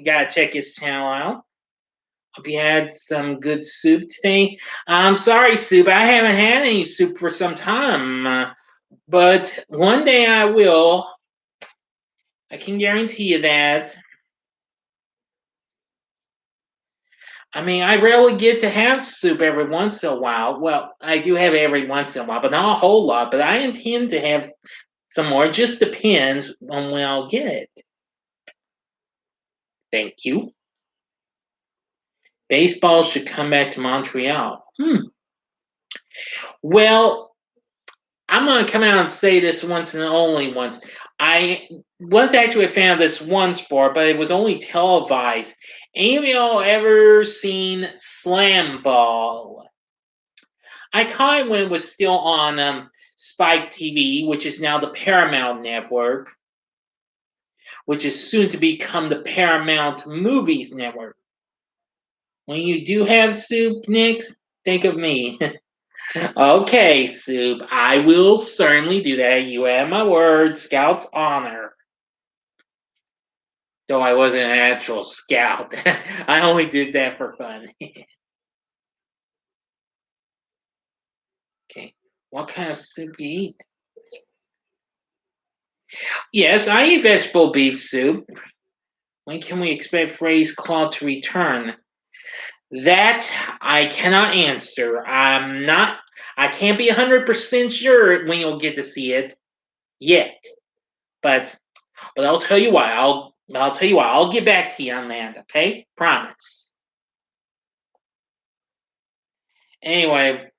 gotta check his channel out. Hope you had some good soup today. I'm sorry, soup. I haven't had any soup for some time, but one day I will. I can guarantee you that. I mean, I rarely get to have soup every once in a while. Well, I do have it every once in a while, but not a whole lot. But I intend to have some more. It just depends on when I'll get it. Thank you. Baseball should come back to Montreal. Well, I'm going to come out and say this once and only once. I was actually a fan of this one sport, but it was only televised. Any of y'all ever seen Slam Ball? I caught it when it was still on Spike TV, which is now the Paramount Network, which is soon to become the Paramount Movies Network. When you do have soup, Nix, think of me. Okay, Soup, I will certainly do that. You have my word, Scout's honor. Though I wasn't an actual scout. I only did that for fun. Okay, what kind of soup you eat? Yes, I eat vegetable beef soup. When can we expect Frey's Claw to return? That I cannot answer. I can't be 100% sure when you'll get to see it yet. But I'll tell you why. I'll tell you why. I'll get back to you on that, okay? Promise. Anyway,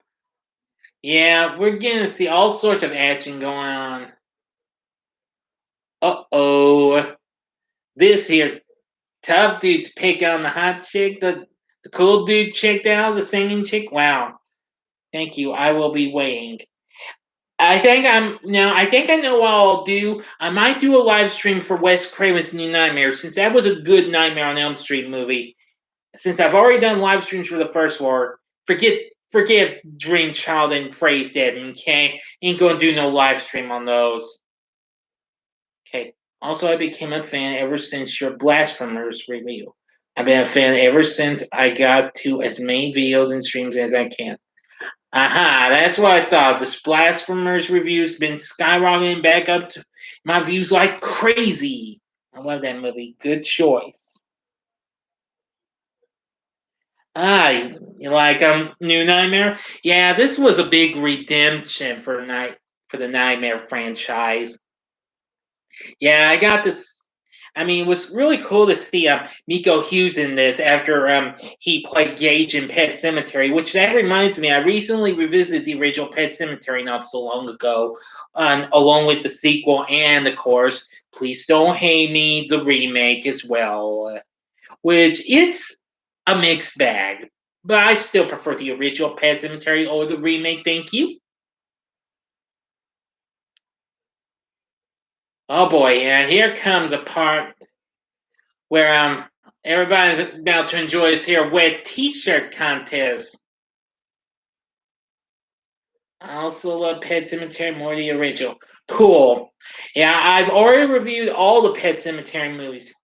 yeah, we're getting to see all sorts of action going on. Uh-oh. This here tough dude's pick on the hot chick, the cool dude checked out, the singing chick. Wow. Thank you. I will be waiting. I think I know what I'll do. I might do a live stream for Wes Craven's New Nightmare, since that was a good Nightmare on Elm Street movie. Since I've already done live streams for the first one, forget Dream Child and Phrase Dead, okay? Ain't gonna do no live stream on those. Okay. Also, I became a fan ever since your Blasphemers review. I've been a fan ever since I got to as many videos and streams as I can. Aha, that's what I thought. The Blasphemers review's been skyrocketing back up to my views like crazy. I love that movie. Good choice. Ah, you like New Nightmare? Yeah, this was a big redemption for the Nightmare franchise. Yeah, I got this. I mean, it was really cool to see Miko Hughes in this after he played Gage in Pet Cemetery, which that reminds me, I recently revisited the original Pet Cemetery not so long ago, along with the sequel and, of course, Please Don't Hate Me, the remake as well, which it's a mixed bag, but I still prefer the original Pet Cemetery over the remake. Thank you. Oh boy, yeah, here comes a part where everybody's about to enjoy this here wet t-shirt contest. I also love Pet Cemetery more than the original. Cool. Yeah, I've already reviewed all the Pet Cemetery movies.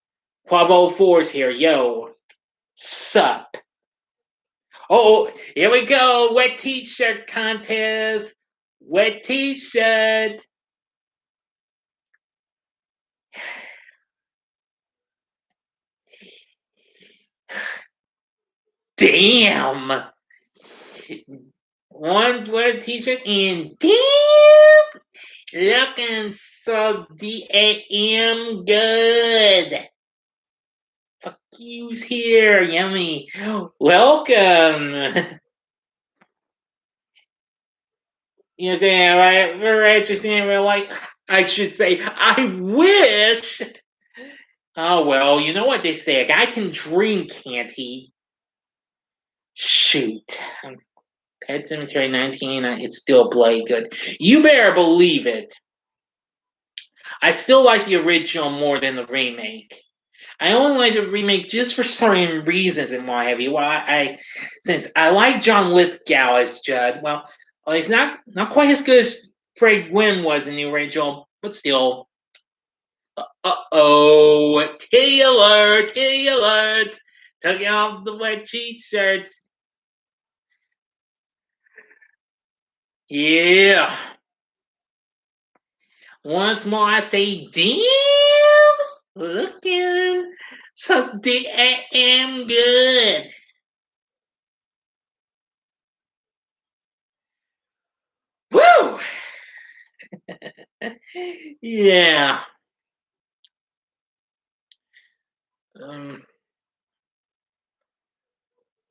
Quavo 4's here. Yo. Sup. Oh, here we go. Wet t-shirt contest. Wet t-shirt. Damn. One wet t-shirt and damn. Looking so damn good. Fuck you's here. Yummy. Welcome. You know, saying, right? We're interesting. We're like, I should say, I wish. Oh, well, you know what they say. A guy can dream, can't he? Shoot. Pet Cemetery 19, it's still bloody good. You better believe it. I still like the original more than the remake. I only like the remake just for certain reasons and what have you. Well, since I like John Lithgow as Judd. Well, he's not quite as good as Fred Gwynn was in the original, but still. Uh-oh, Taylor, took off the wet cheat shirts. Yeah. Once more, I say, damn, looking so damn good. Woo! Yeah. Um,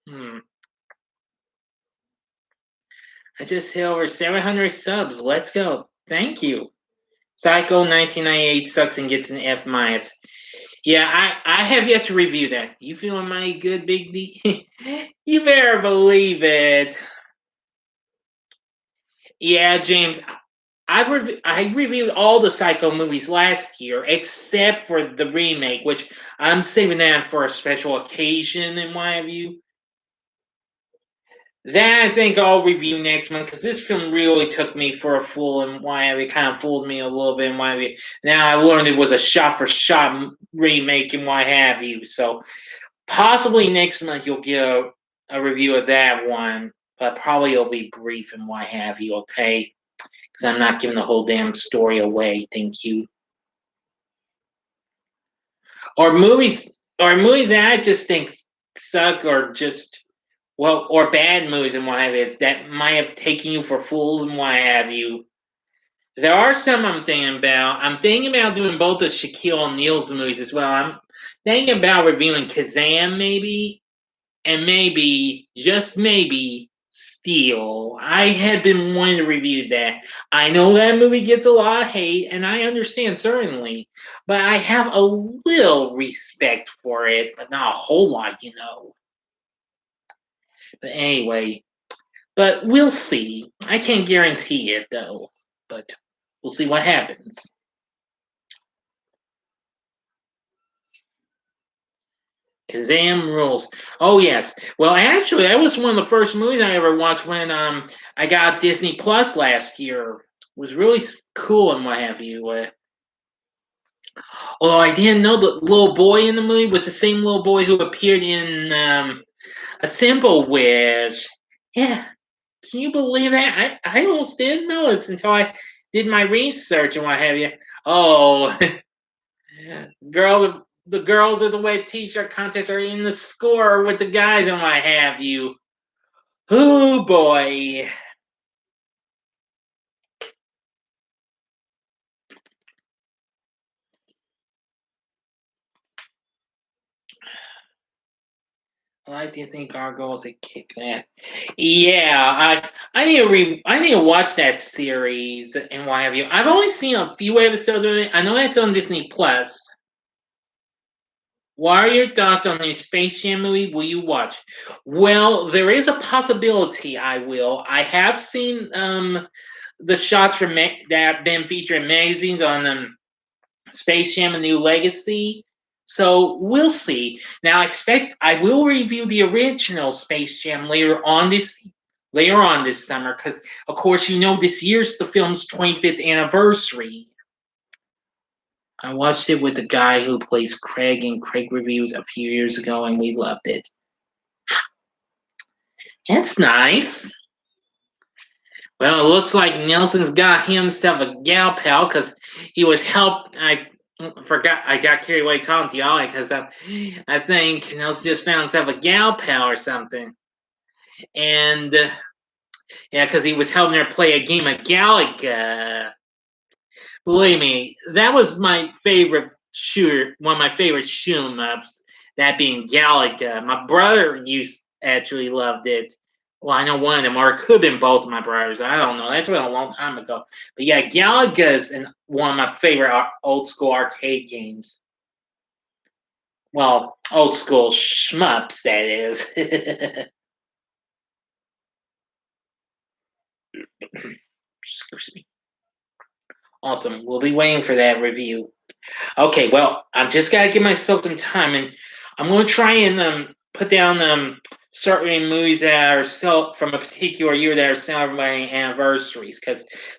hmm. I just hit over 700 subs. Let's go. Thank you. Psycho 1998 sucks and gets an F minus. Yeah, I have yet to review that. You feeling mighty good, Big D? You better believe it. Yeah, James. I reviewed all the Psycho movies last year except for the remake, which I'm saving that for a special occasion in my view. That I think I'll review next month because this film really took me for a fool and why it kind of fooled me a little bit and why now I learned it was a shot for shot remake and what have you. So possibly next month you'll get a review of that one, but probably it'll be brief and what have you, okay? Because I'm not giving the whole damn story away. Thank you. or movies that I just think suck, or just or bad movies and what have you, that might have taken you for fools and what have you. There are some I'm thinking about. I'm thinking about doing both the Shaquille O'Neal's movies as well. I'm thinking about reviewing Kazam maybe, and maybe, just maybe, Steel. I have been wanting to review that. I know that movie gets a lot of hate, and I understand certainly, but I have a little respect for it, but not a whole lot. But anyway, but we'll see. I can't guarantee it though, but we'll see what happens. Kazam rules. Oh yes. Well, actually, that was one of the first movies I ever watched when I got Disney Plus last year. It was really cool and what have you. Although I didn't know the little boy in the movie was the same little boy who appeared in A Simple Wish. Yeah, can you believe that? I almost didn't know this until I did my research and what have you. Oh, the girls of the wet t-shirt contest are in the score with the guys and what have you. Oh boy. I like Disney Gargoyles that kick that. Yeah, I need to watch that series and what have you. I've only seen a few episodes of it. I know that's on Disney Plus. What are your thoughts on the Space Jam movie? Will you watch? Well, there is a possibility I will. I have seen the shots from that have been featured in magazines on Space Jam: A New Legacy. So we'll see. Now, I will review the original Space Jam later on this summer, because of course this year's the film's 25th anniversary. I watched it with the guy who plays Craig in Craig Reviews a few years ago, and we loved it. It's nice. Well, it looks like Nelson's got himself a gal pal, because he was helped. I forgot. I got carried away talking to y'all because I think Nelson just found himself a gal pal or something. And yeah, because he was helping her play a game of Galaga. Believe me, that was my favorite shooter, one of my favorite shoot 'em ups, that being Galaga. My brother actually loved it. Well, I know one of them, or it could have been both of my brothers. I don't know. That's been a long time ago. But yeah, Galaga is one of my favorite old school arcade games. Well, old school shmups, that is. Excuse me. Awesome. We'll be waiting for that review. Okay, well, I've just got to give myself some time, and I'm going to try and put down certain movies that are from a particular year that are celebrating anniversaries.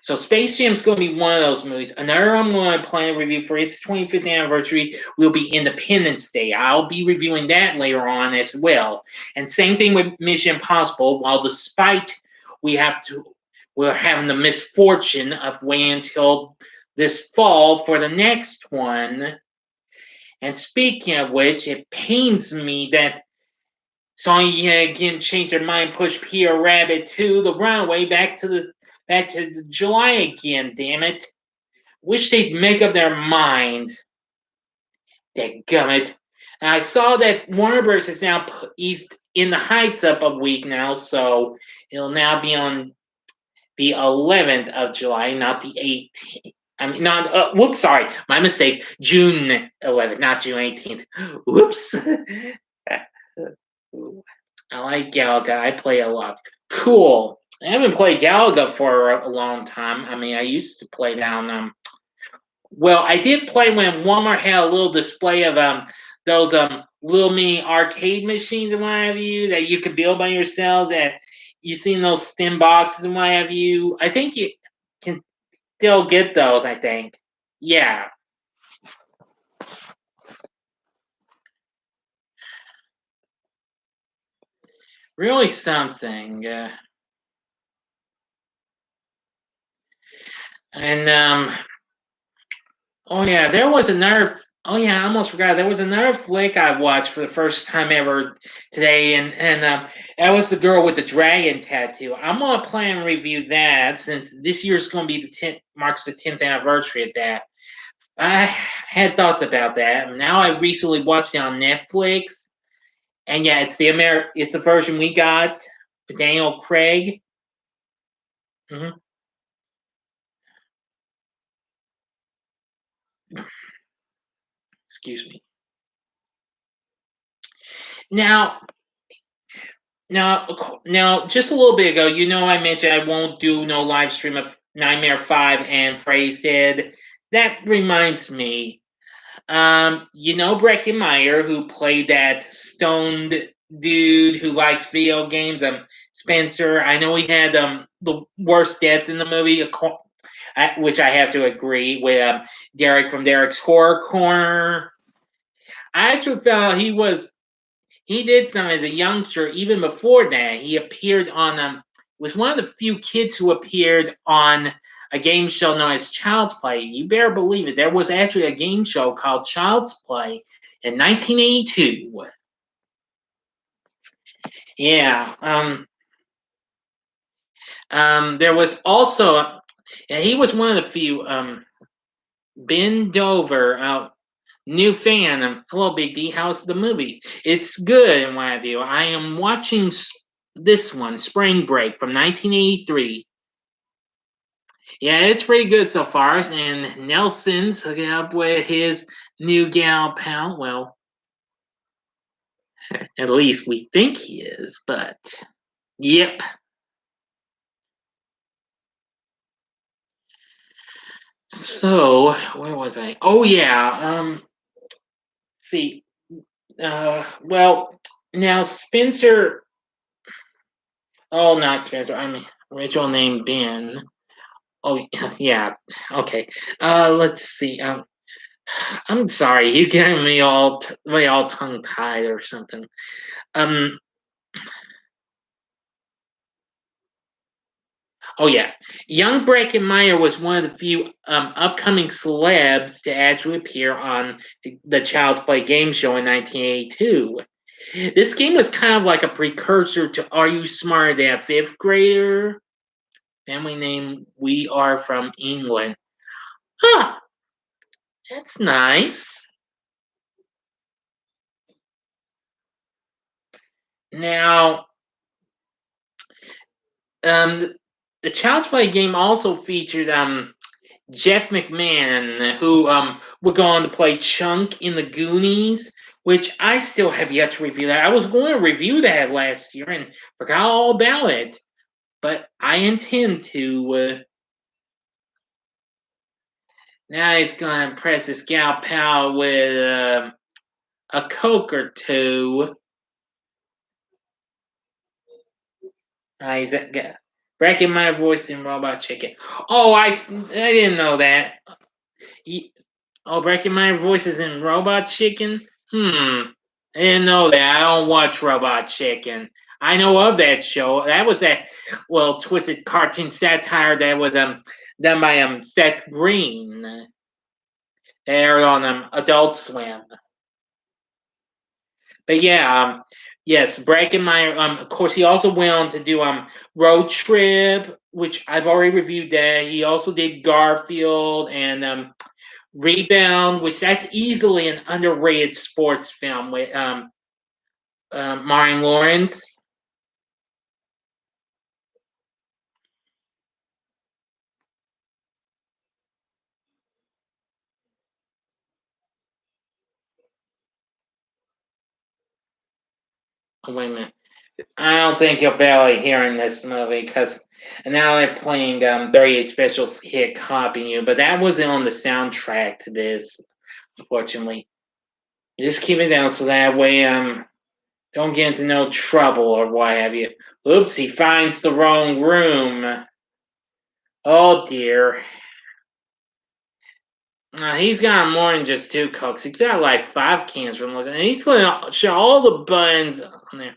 So Space Jam is going to be one of those movies. Another I'm going to plan a review for its 25th anniversary will be Independence Day. I'll be reviewing that later on as well. And same thing with Mission Impossible. While despite we're having the misfortune of waiting until this fall for the next one. And speaking of which, it pains me that Sony again changed their mind, pushed Peter Rabbit to the runway back to the July again. Damn it! Wish they'd make up their mind. Dadgummit. And I saw that Warner Bros. Is now East in the Heights up a week now, so it'll now be on the 11th of July, not the 18th. I mean, not. Whoops, sorry, my mistake. June 11th, not June 18th. Whoops. I like Galaga. I play a lot. Cool. I haven't played Galaga for a long time. I mean, I used to play down. Well, I did play when Walmart had a little display of those little mini arcade machines and what have you that you could build by yourselves. That you seen those stem boxes and what have you. I think you can still get those. I think. Yeah. Really something. And oh yeah, there was another Oh yeah, I almost forgot. There was another flick I watched for the first time ever today, and that was the girl with the dragon tattoo. I'm gonna plan and review that since this year's gonna be the 10th marks the 10th anniversary of that. I had thoughts about that. Now I recently watched it on Netflix, and yeah, it's the version we got with Daniel Craig. Hmm. Excuse me. Now, now, just a little bit ago, I mentioned I won't do no live stream of Nightmare 5 and Phrase Dead. That reminds me, Breckenmeyer, who played that stoned dude who likes video games, Spencer. I know he had the worst death in the movie, which I have to agree with Derek from Derek's Horror Corner. I actually felt he did some as a youngster. Even before that, he appeared on was one of the few kids who appeared on a game show known as Child's Play. You better believe it. There was actually a game show called Child's Play in 1982. Yeah. There was also, and he was one of the few. Ben Dover, new fan. Hello, Big D. How's the movie? It's good in my view. I am watching this one, Spring Break from 1983. Yeah, it's pretty good so far. And Nelson's hooking up with his new gal pal. Well, at least we think he is, but yep. So, where was I? Oh yeah. See, well, now Spencer. Oh, not Spencer. I mean, original name Ben. Oh yeah. Okay. Let's see. I'm sorry. You getting me all tongue tied or something. Um. Oh yeah. Young Breckenmeyer was one of the few upcoming celebs to actually appear on the Child's Play game show in 1982. This game was kind of like a precursor to Are You Smarter Than a Fifth Grader? Family name We Are from England. Huh. That's nice. Now, um, the Child's Play game also featured Jeff McMahon, who would go on to play Chunk in the Goonies, which I still have yet to review that. I was going to review that last year and forgot all about it, but I intend to. Now he's going to impress his gal pal with a Coke or two. He's breaking my voice in Robot Chicken. Oh, I didn't know that. Oh, breaking my voice is in Robot Chicken. I didn't know that. I don't watch Robot Chicken. I know of that show. That was that twisted cartoon satire that was done by Seth Green. They aired on Adult Swim. But yeah, yes, Breckenmeyer. Of course, he also went on to do Road Trip, which I've already reviewed. That he also did Garfield and Rebound, which that's easily an underrated sports film with Martin Lawrence. Oh, wait a minute. I don't think you'll barely hear in this movie because now they're playing 38 Special Hit Copying You, but that wasn't on the soundtrack to this, unfortunately. Just keep it down so that way don't get into no trouble or what have you. Oops, he finds the wrong room. Oh dear. He's got more than just two cokes. He's got like 5 cans from looking. And he's going to show all the buttons on there.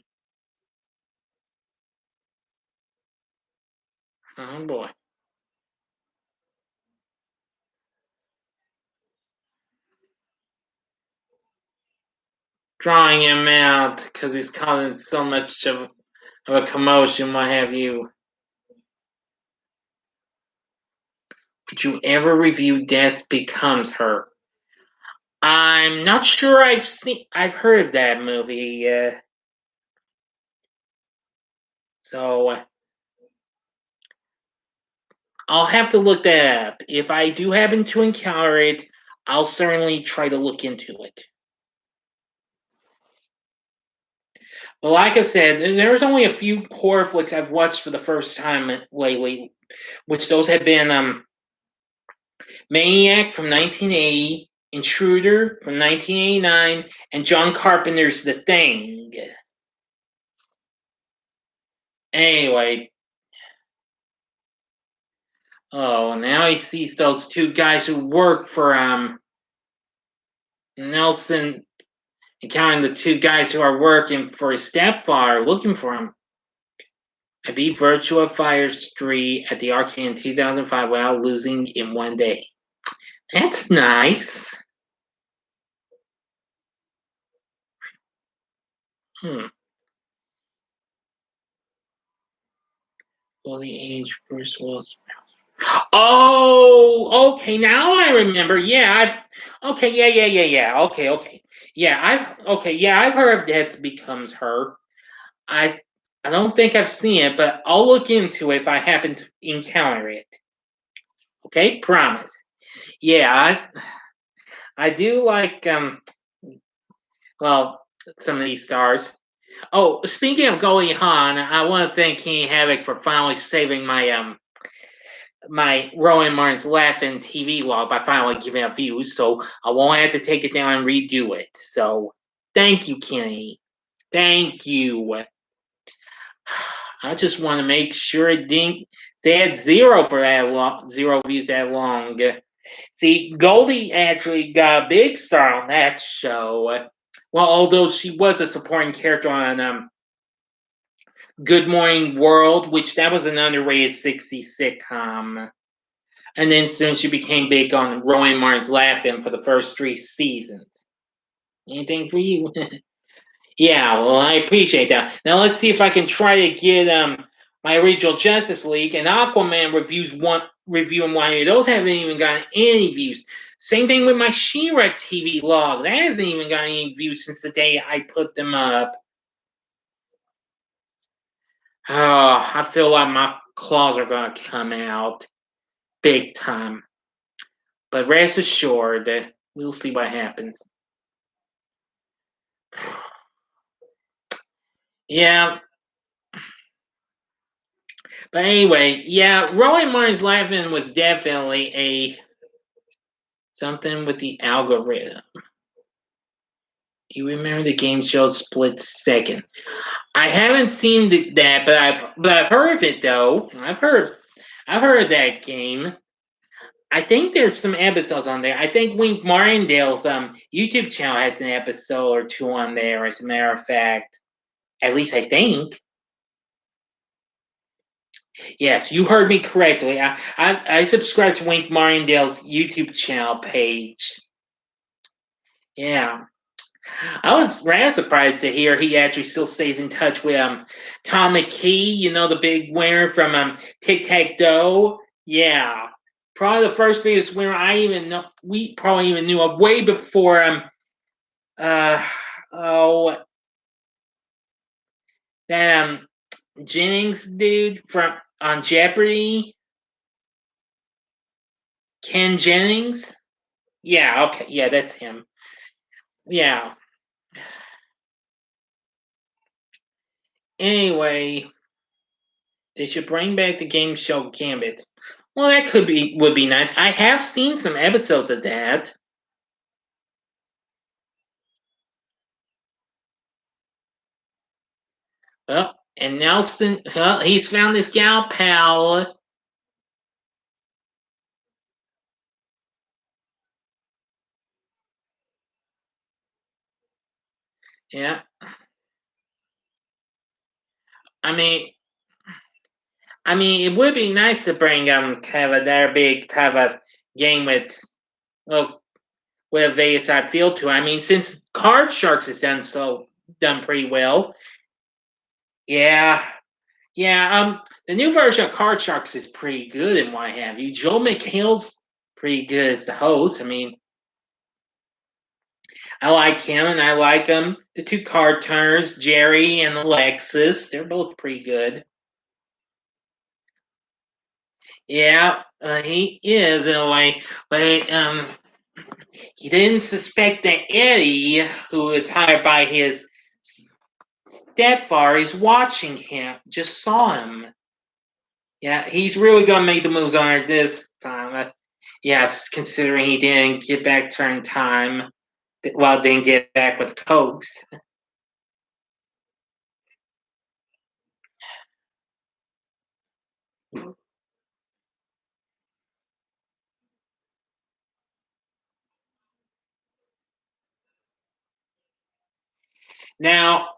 Oh boy. drawing him out because he's causing so much of a commotion, what have you. Would you ever review Death Becomes Her? I'm not sure I've heard of that movie. So I'll have to look that up. If I do happen to encounter it, I'll certainly try to look into it. But like I said, there's only a few horror flicks I've watched for the first time lately, which those have been Maniac from 1980, Intruder from 1989, and John Carpenter's The Thing. Anyway, now he sees those two guys who work for Nelson, encountering the two guys who are working for his stepfather, looking for him. I beat Virtua Fighter 3 at the arcade in 2005 without losing in one day. That's nice. Fully aged Bruce Willis. Oh, okay. Now I remember. Yeah, Okay, yeah. Okay. Yeah, I've heard of Death Becomes Her. I I don't think I've seen it, but I'll look into it if I happen to encounter it. Okay, promise. Yeah, I do like well, some of these stars. Oh, speaking of Goldie Hawn, I want to thank King Havoc for finally saving my Rowan Martin's Laughing TV log by finally giving up views, so I won't have to take it down and redo it. So thank you, Kenny. Thank you. I just want to make sure it didn't they had zero for that long, zero views that long. See, Goldie actually got a big star on that show. Well, although she was a supporting character on Good Morning World, which that was an underrated 60s sitcom. And then since she became big on Rowan Martin's Laughing for the first 3 seasons. Anything for you? Yeah, well, I appreciate that. Now let's see if I can try to get my original Justice League and Aquaman reviewing one. Those haven't even gotten any views. Same thing with my She-Ra TV log. That hasn't even gotten any views since the day I put them up. Oh, I feel like my claws are gonna come out big time. But rest assured, we'll see what happens. Yeah. But anyway, yeah, Rowan Martin's Laughing was definitely a something with the algorithm. Do you remember the game show Split Second? I haven't seen that, but I've heard of it though. I've heard of that game. I think there's some episodes on there. I think Wink Martindale's YouTube channel has an episode or two on there. As a matter of fact, at least I think. Yes, you heard me correctly. I subscribe to Wink Martindale's YouTube channel page. Yeah. I was rather surprised to hear he actually still stays in touch with Tom McKee, the big winner from Tic Tac Toe. Yeah. Probably the first biggest winner we probably even knew of way before uh oh that Jennings dude from on Jeopardy. Ken Jennings? Yeah, okay, yeah, that's him. Yeah. Anyway, they should bring back the game show Gambit. Well, that would be nice. I have seen some episodes of that. Oh, and Nelson, he's found his gal pal. Yeah, I mean, it would be nice to bring kind of their big kind of game with well with a Vegas side feel to it. I mean, since Card Sharks has done pretty well. Yeah. Yeah, the new version of Card Sharks is pretty good and what have you. Joel McHale's pretty good as the host. I mean, I like him and I like the two card turners, Jerry and Alexis. They're both pretty good. Yeah, he is in a way, but he didn't suspect that Eddie, who is hired by his stepfather, is watching him. Just saw him. Yeah, he's really gonna make the moves on her this time. Yes, considering he didn't get back to her in time. Well, didn't get back with Cokes. Now,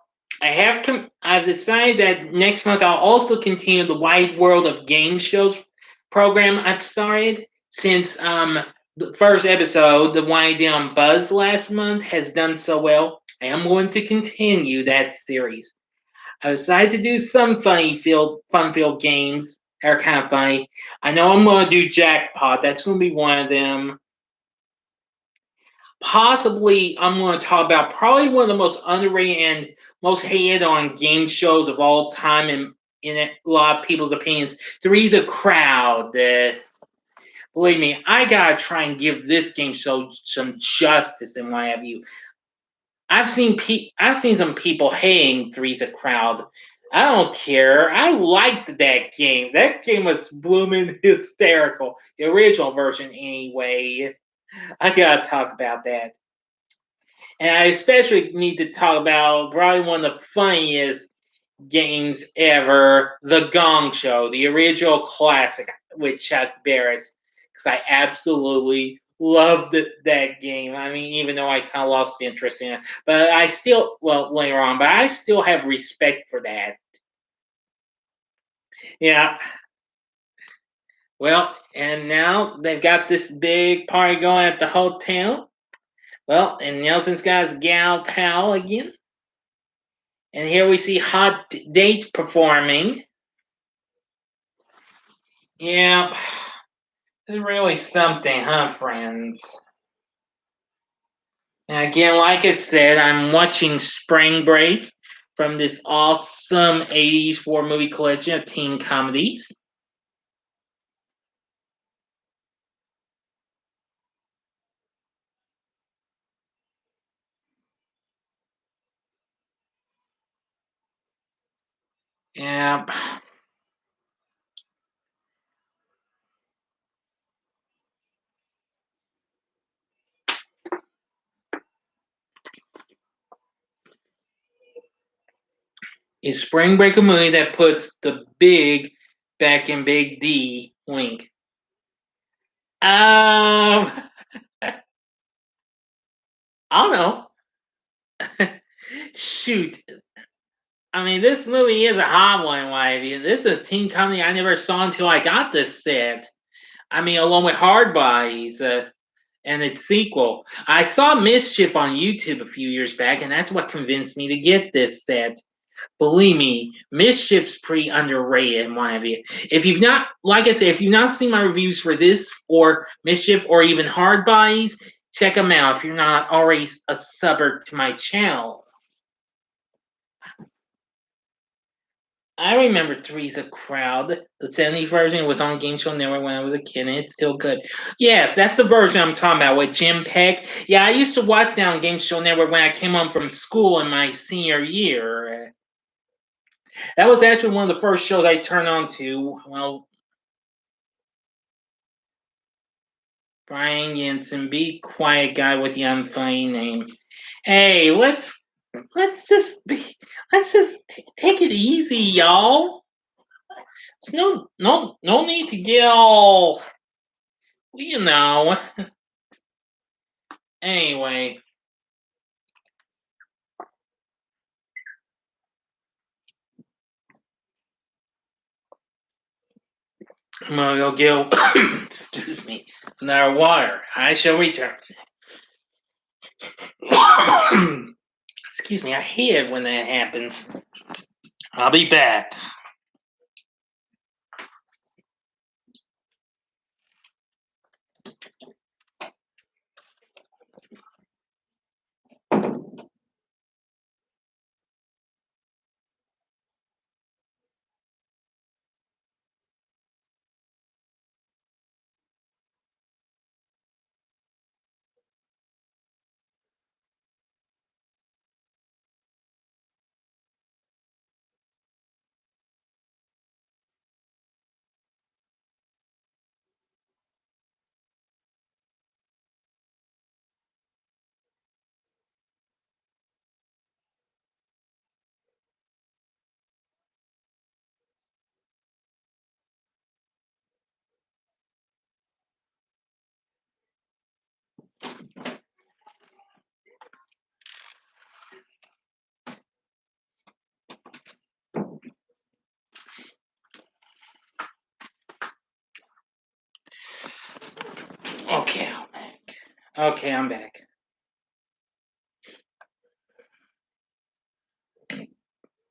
I've decided that next month I'll also continue the Wide World of Game Shows program I've started since the first episode, the Winding Down Buzz last month, has done so well. I am going to continue that series. I decided to do some fun-filled games that are kind of funny. I know I'm going to do Jackpot. That's going to be one of them. Possibly, I'm going to talk about probably one of the most underrated and most hated on game shows of all time, in a lot of people's opinions. Three's a Crowd. Believe me, I gotta try and give this game show some justice and what have you. I've seen some people hating Three's a Crowd. I don't care. I liked that game. That game was blooming hysterical. The original version, anyway. I gotta talk about that. And I especially need to talk about probably one of the funniest games ever, The Gong Show, the original classic with Chuck Barris, because I absolutely loved that game. I mean, even though I kind of lost interest in it, but I still, well, later on, but I still have respect for that. Yeah. Well, and now they've got this big party going at the hotel. Well, and Nelson's got his gal pal again. And here we see Hot Date performing. Yeah, it's really something, huh, friends? And again, like I said, I'm watching Spring Break from this awesome 80s four-movie collection of teen comedies. Yeah. Is Spring Break a movie that puts the big back in Big D link? I don't know. Shoot. I mean, this movie is a hot one, Wivey. This is a teen comedy I never saw until I got this set. I mean, along with Hard Bodies and its sequel. I saw Mischief on YouTube a few years back, and that's what convinced me to get this set. Believe me, Mischief's pretty underrated in my view. If you've not, like I said, if you've not seen my reviews for this or Mischief or even Hard Bodies, check them out if you're not already a subber to my channel. I remember Three's a Crowd. The 70s version was on Game Show Network when I was a kid, and it's still good. Yes, that's the version I'm talking about with Jim Peck. Yeah, I used to watch that on Game Show Network when I came home from school in my senior year. That was actually one of the first shows I turned on to. Well, Brian Jensen, be quiet, guy with the unfunny name. Hey, let's just take it easy, y'all. There's no need to get all, you know. Anyway, I'm gonna go get excuse me, another water. I shall return. Excuse me, I hate it when that happens. I'll be back. Okay, I'm back. Okay, I'm back.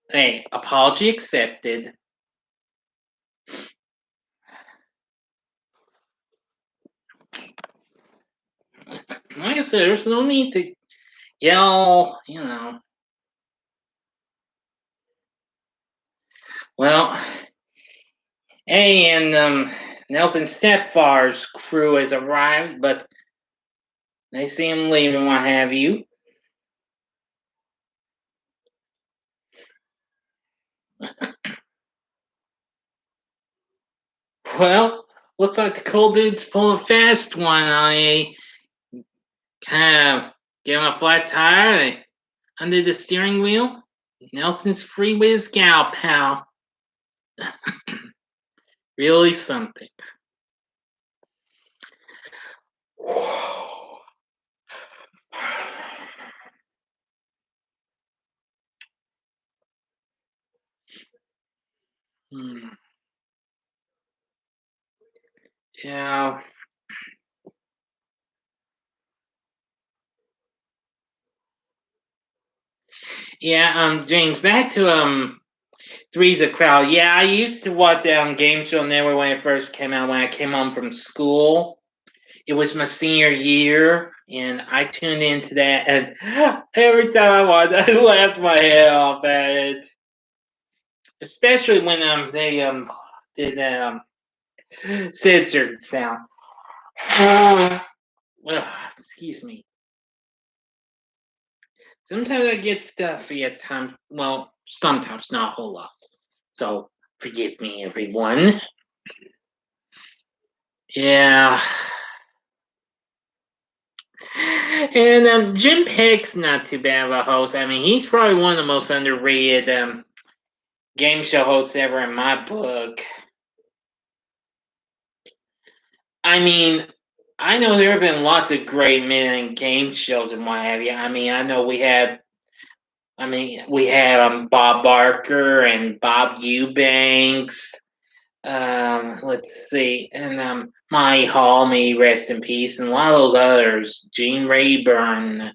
Hey, apology accepted. Like I said, there's no need to yell, Well, hey, and Nelson Stepfar's crew has arrived, but they see him leaving, what have you. Well, looks like the cold dude's pulling a fast one on a kind of give him a flat tire under the steering wheel. Nelson's free with his gal pal. Really something. Hmm. Yeah. Yeah, James, back to Three's a Crowd. Yeah, I used to watch that on Game Show Network when it first came out, when I came home from school. It was my senior year, and I tuned into that, and every time I watched it, I laughed my head off at it. Especially when they did censored sound. Excuse me. Sometimes I get stuffy at times. Well, sometimes, not a whole lot. So forgive me, everyone. Yeah. And Jim Peck's not too bad of a host. I mean, he's probably one of the most underrated game show hosts ever in my book. I mean, I know there have been lots of great men in game shows and what have you. I mean, I know we had Bob Barker and Bob Eubanks. Let's see, and Monty Hall, may rest in peace, and a lot of those others. Gene Rayburn,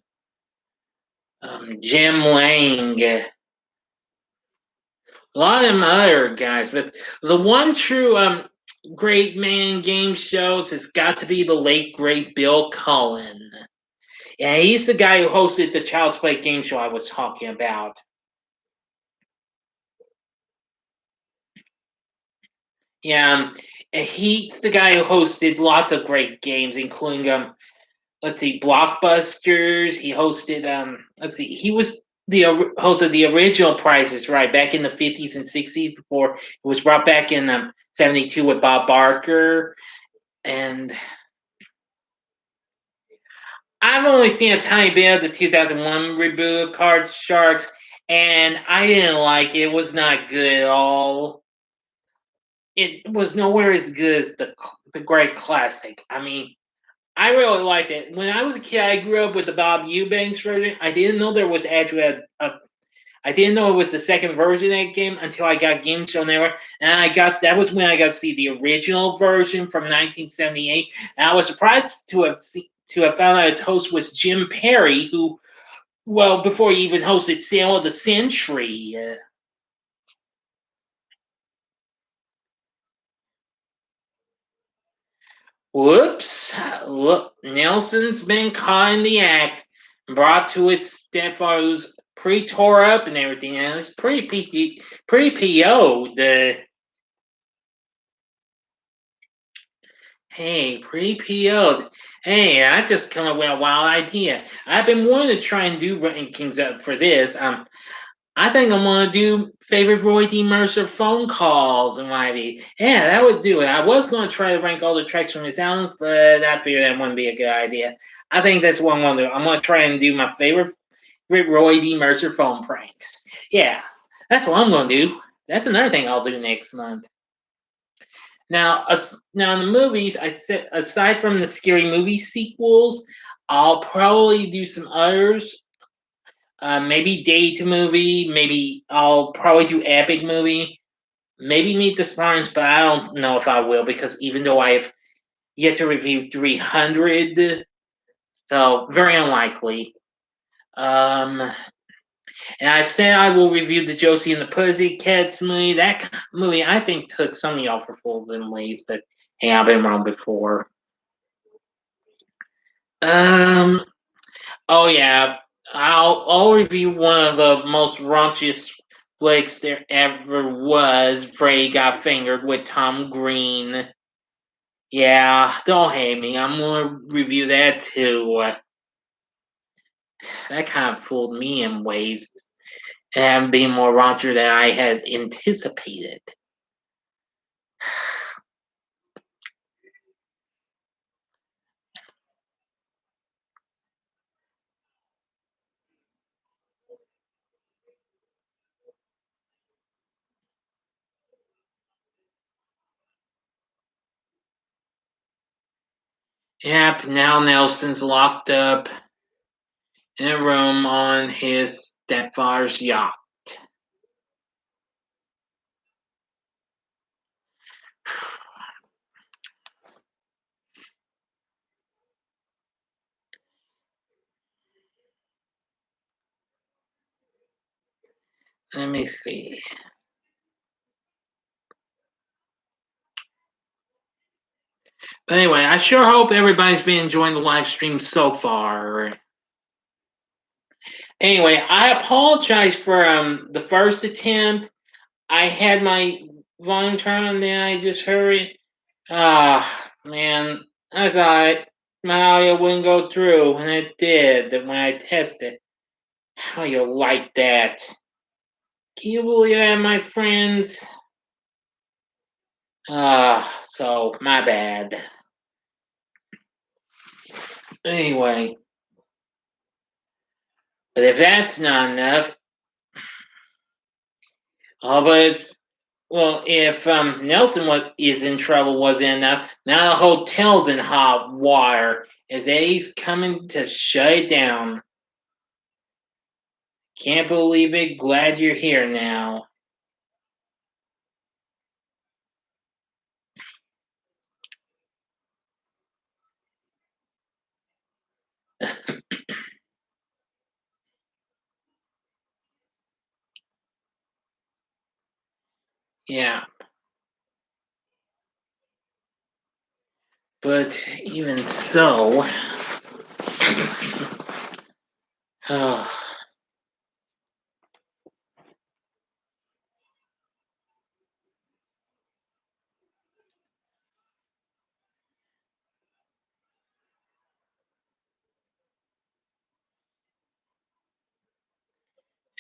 Jim Lang, a lot of them other guys. But the one true great man in game shows has got to be the late great Bill Cullen. Yeah, he's the guy who hosted the Child's Play game show I was talking about. Yeah, he's the guy who hosted lots of great games, including let's see, Blockbusters. He hosted let's see, he was the host of the original Price is Right back in the 50s and 60s before it was brought back in 72 with Bob Barker. And I've only seen a tiny bit of the 2001 reboot of Card Sharks, and I didn't like it. It was not good at all. It was nowhere as good as the great classic. I mean, I really liked it. When I was a kid, I grew up with the Bob Eubanks version. I didn't know there was actually I didn't know it was the second version of that game until I got Game Show Network, and that was when I got to see the original version from 1978. And I was surprised to have found out its host was Jim Perry, who Well, before he even hosted Sale of the Century. Whoops. Look, Nelson's been caught in the act, brought to its stepfather who's pretty tore up and everything, and it's pretty PO'd. Hey, pretty PO'd. Hey, I just come up with a wild idea. I've been wanting to try and do rankings up for this. I think I'm gonna do favorite Roy D. Mercer phone calls and what have you. Yeah, that would do it. I was gonna try to rank all the tracks from his album, but I figured that wouldn't be a good idea. I think that's what I'm gonna do. I'm gonna try and do my favorite Roy D. Mercer phone pranks. Yeah, that's what I'm gonna do. That's another thing I'll do next month. Now in the movies, I said aside from the scary movie sequels, I'll probably do some others. Maybe date movie. Maybe I'll probably do epic movie. Maybe Meet the Spartans, but I don't know if I will because even though I have yet to review 300, so very unlikely. Um, and I said I will review the Josie and the Pussycats movie. That movie I think took some of y'all for fools in ways, but hey, I've been wrong before. Um, oh yeah, I'll review one of the most raunchiest flicks there ever was. Freddy Got Fingered with Tom Green. Yeah, don't hate me. I'm gonna review that too. That kind of fooled me in ways, and being more raunchy than I had anticipated. Yep, now Nelson's locked up in a room on his stepfather's yacht. Let me see. But anyway, I sure hope everybody's been enjoying the live stream so far. Anyway, I apologize for the first attempt. I had my volume turned on, then I just hurried. Ah, man, I thought my audio wouldn't go through, and it did when I tested. How you like that? Can you believe that, my friends? So my bad. Anyway, but if that's not enough, oh, if Nelson is in trouble wasn't enough, now the hotel's in hot water as Eddie's coming to shut it down. Can't believe it. Glad you're here now. Yeah, but even so, oh,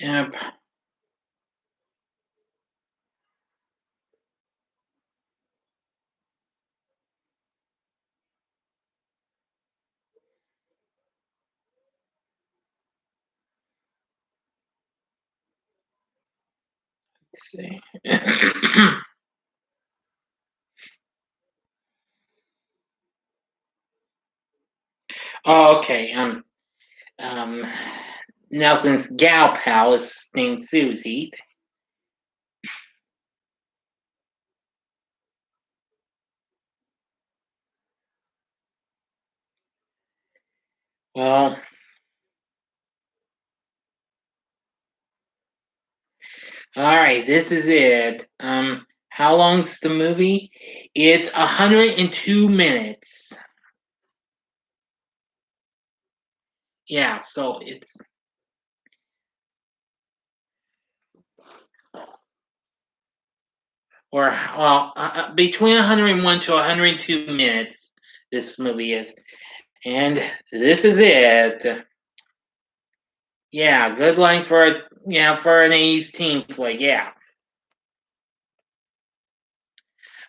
yep. Let's see. Oh, okay. Um, Nelson's gal pal is named Susie. Well, All right, this is it. How long's the movie? It's 102 minutes. Yeah, so it's between 101 to 102 minutes. This movie is, and this is it. Yeah, good line for an 80s teen flick. Yeah.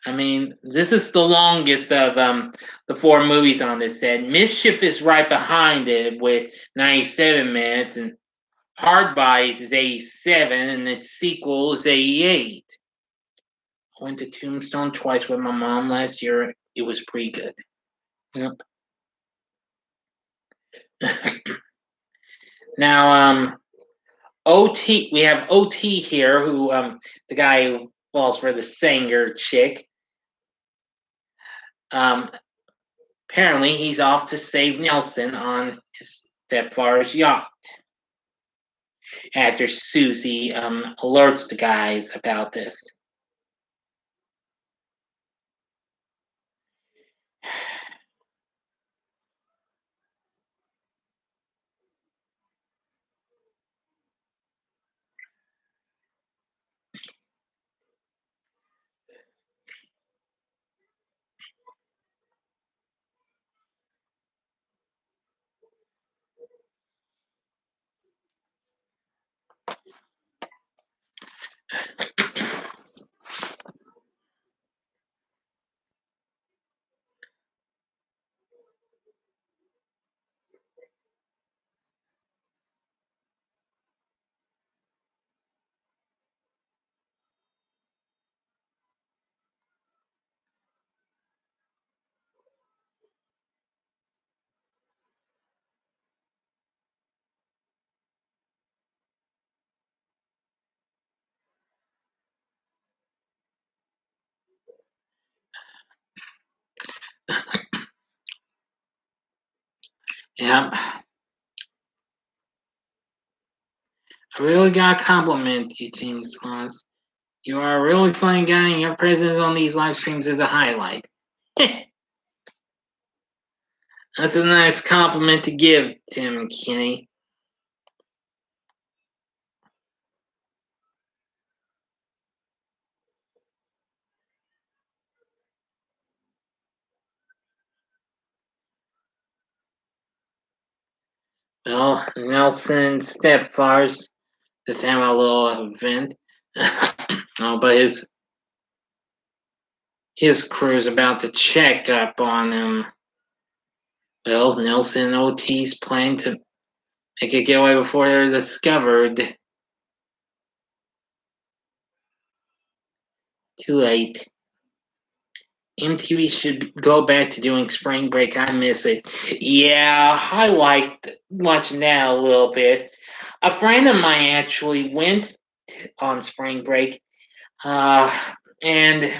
I mean, this is the longest of the four movies on this set. Mischief is right behind it with 97 minutes, and Hard Bodies is 87, and its sequel is 88. I went to Tombstone twice with my mom last year. It was pretty good. Yep. Now, OT, we have OT here, who the guy who falls for the Sanger chick. Um, Apparently, he's off to save Nelson on his stepfather's yacht. After Susie alerts the guys about this. Yep. I really gotta compliment you, James Foss. You are a really funny guy, and your presence on these live streams is a highlight. That's a nice compliment to give, Tim Kinney. Well, Nelson's stepfather's just having a little event. But his crew's about to check up on him. Well, Nelson and OT's planning to make a getaway before they're discovered. Too late. MTV should go back to doing Spring Break. I miss it. Yeah, I liked watching that a little bit. A friend of mine actually went on Spring Break, and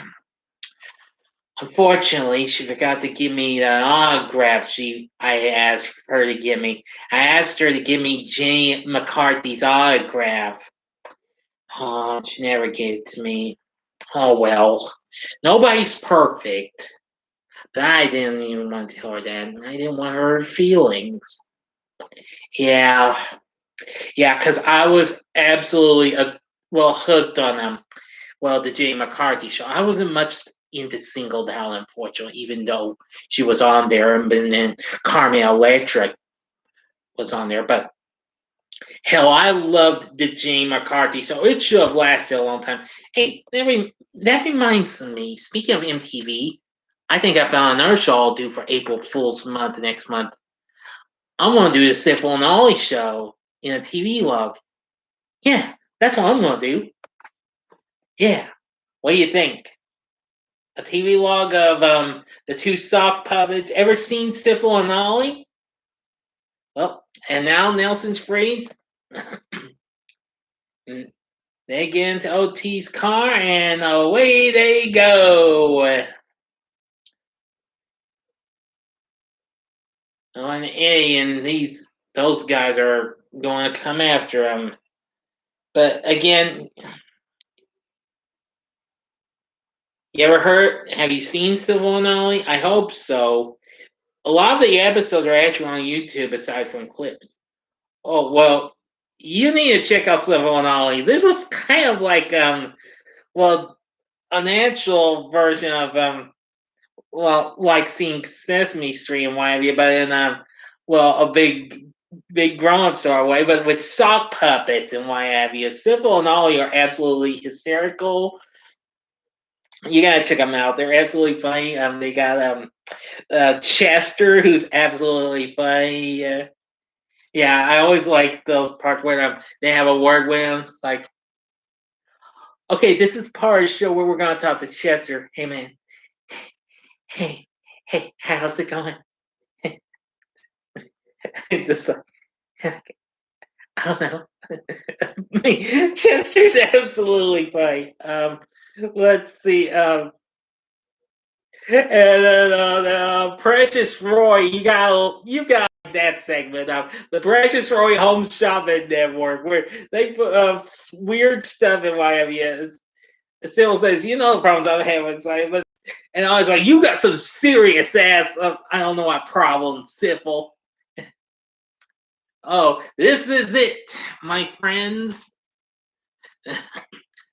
unfortunately, she forgot to give me the autograph I asked her to give me. I asked her to give me Jenny McCarthy's autograph. Oh, she never gave it to me. Oh well. Nobody's perfect. But I didn't even want to tell her that. I didn't want her feelings. Yeah. Yeah, because I was absolutely hooked on the Jenny McCarthy show. I wasn't much into Singled Out, unfortunately, even though she was on there, and then Carmen Electra was on there. But hell, I loved the Jenny McCarthy show. It should have lasted a long time. Hey, that reminds me. Speaking of MTV, I think I found another show I'll do for April Fool's month next month. I'm gonna do the Syphil and Ollie show in a TV log. Yeah, that's what I'm gonna do. Yeah. What do you think? A TV log of the two sock puppets. Ever seen Syphil and Ollie? Well, and now Nelson's free. They get into OT's car and away they go. And those guys are going to come after him. But again, You ever heard? Have you seen Civil and Ollie? I hope so. A lot of the episodes are actually on YouTube aside from clips. Oh well, you need to check out Civil and Ollie. This was kind of like well, a natural version of well, like seeing Sesame Street and what have you, but in well, a big grown up sort of way, but with sock puppets and what have you. Civil and Ollie are absolutely hysterical. You gotta check them out. They're absolutely funny. They got Chester, who's absolutely funny. Yeah, I always like those parts where they have a word with him. It's like, okay, this is part of the show where we're gonna talk to Chester. Hey man, hey, how's it going? Just like, I don't know. Chester's absolutely funny. Let's see. And then Precious Roy, you got that segment of the Precious Roy Home Shopping Network where they put weird stuff in Miami. Sybil says, "You know the problems I'm having," but and I was like, "You got some serious ass. I don't know what problem, Sybil." Oh, this is it, my friends.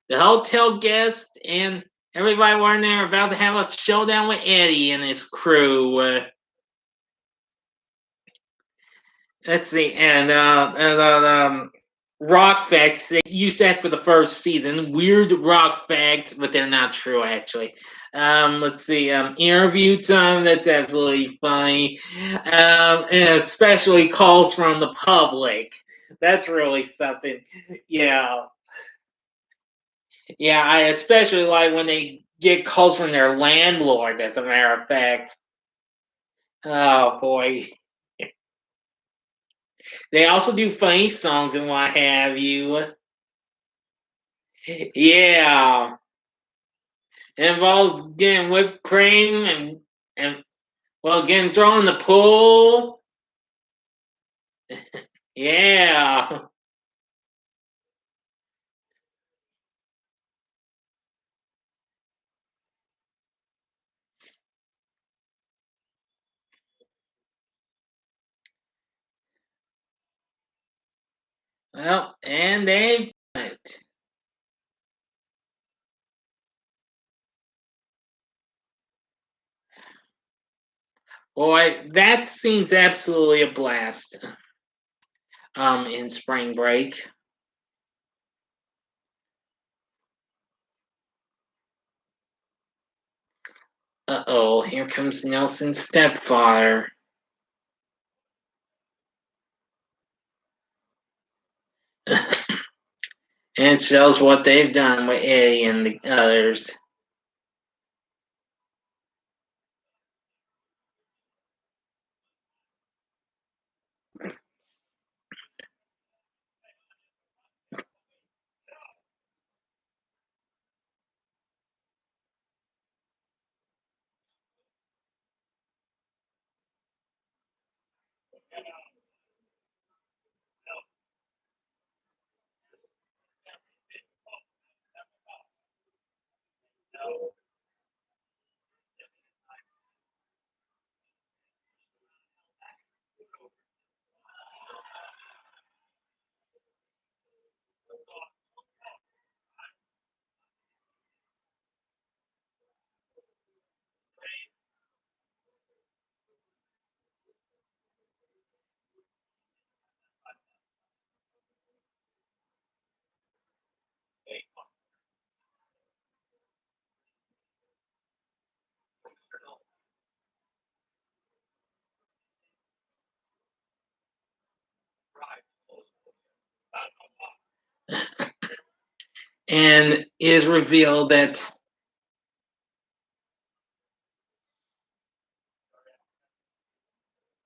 The hotel guest and everybody were in there about to have a showdown with Eddie and his crew. Let's see, and rock facts. They used that for the first season. Weird rock facts, but they're not true actually. Let's see. Interview time. That's absolutely funny. And especially calls from the public. That's really something. Yeah, yeah. I especially like when they get calls from their landlord. As a matter of fact. Oh boy. They also do funny songs and what have you. Yeah, it involves getting whipped cream and well, getting thrown in the pool. Yeah, well, and they've done it. Boy, that seems absolutely a blast. In spring break. Uh-oh, here comes Nelson's stepfather. And it shows what they've done with Eddie and the others. And it is revealed that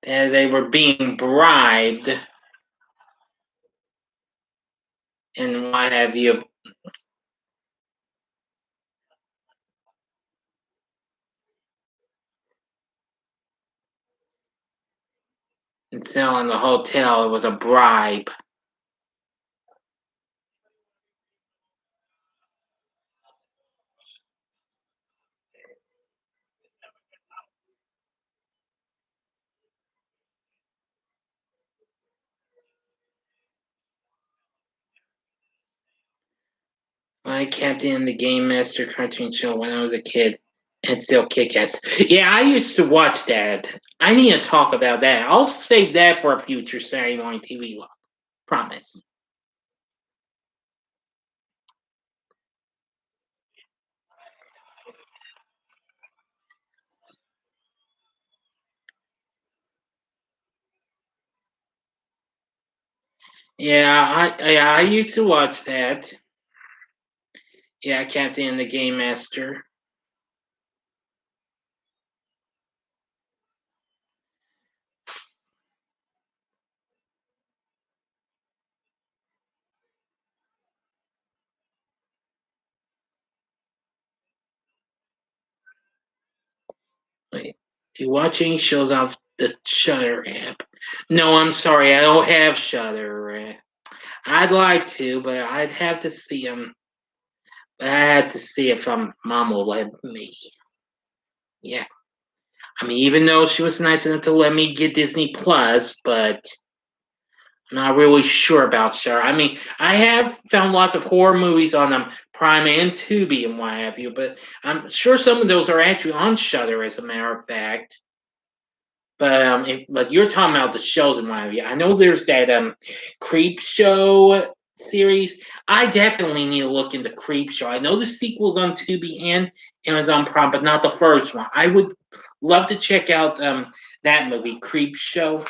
they were being bribed and what have you. And selling the hotel, it was a bribe. I kept in the Game Master cartoon show when I was a kid, and still kick ass. Yeah, I used to watch that. I need to talk about that. I'll save that for a future Saturday morning TV log. Promise. I used to watch that. Yeah, Captain and the Game Master. Wait, do you watch any shows off the Shutter app? No, I'm sorry, I don't have Shutter. I'd like to, but I'd have to see them. I had to see if mom will let me. Yeah, I mean, even though she was nice enough to let me get Disney Plus, but I'm not really sure about Shutter. I mean, I have found lots of horror movies on Prime and Tubi and what have you, but I'm sure some of those are actually on Shutter, as a matter of fact. But you're talking about the shows and what have you. I know there's that Creep Show series. I definitely need to look into Creep Show. I know the sequel's on Tubi and Amazon Prime, but not the first one. I would love to check out that movie, Creep Show.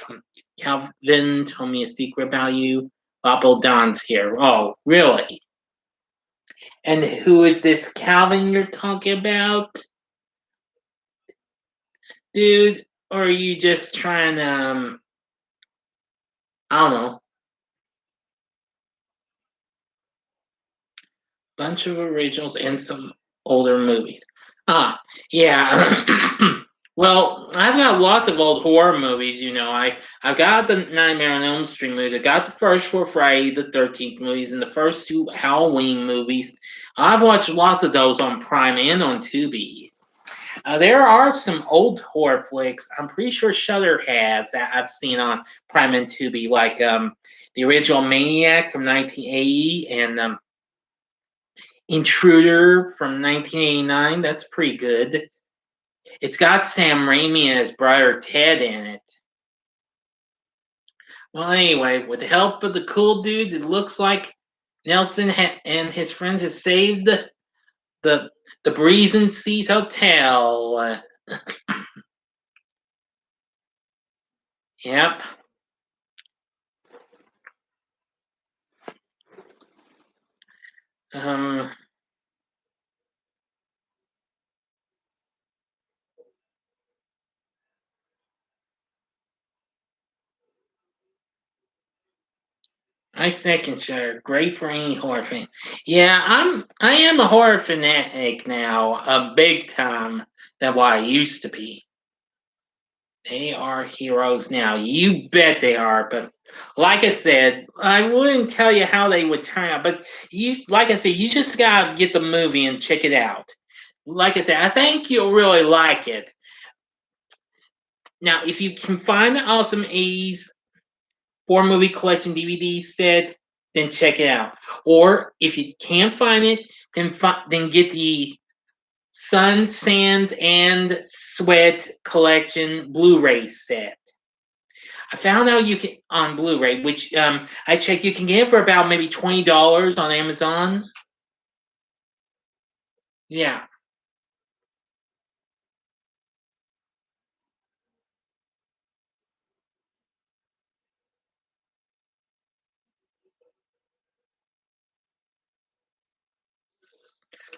Calvin told me a secret about you. Bobo Don's here. Oh, really? And who is this Calvin you're talking about? Dude, or are you just trying to I don't know, bunch of originals and some older movies. Ah, yeah. Well, I've got lots of old horror movies. I've got the Nightmare on Elm Street movies. I got the first four Friday the 13th movies and the first two Halloween movies. I've watched lots of those on Prime and on Tubi. There are some old horror flicks. I'm pretty sure Shudder has that I've seen on Prime and Tubi, like the original Maniac from 1980 and Intruder from 1989. That's pretty good. It's got Sam Raimi and his brother Ted in it. Well, anyway, with the help of the cool dudes, it looks like Nelson and his friends have saved the the Breeze and Seas Hotel. Yep. Um, I second Shutter. Great for any horror fan. Yeah, I am a horror fanatic now, big time than what I used to be. They are heroes now. You bet they are. But like I said, I wouldn't tell you how they would turn out. But like I said, you just gotta get the movie and check it out. Like I said, I think you'll really like it. Now, if you can find the Awesome 80s four movie collection DVD set, then check it out. Or if you can't find it, then get the Sun, Sands, and Sweat collection Blu-ray set. I found out you can on Blu-ray, which I checked. You can get it for about maybe $20 on Amazon. Yeah.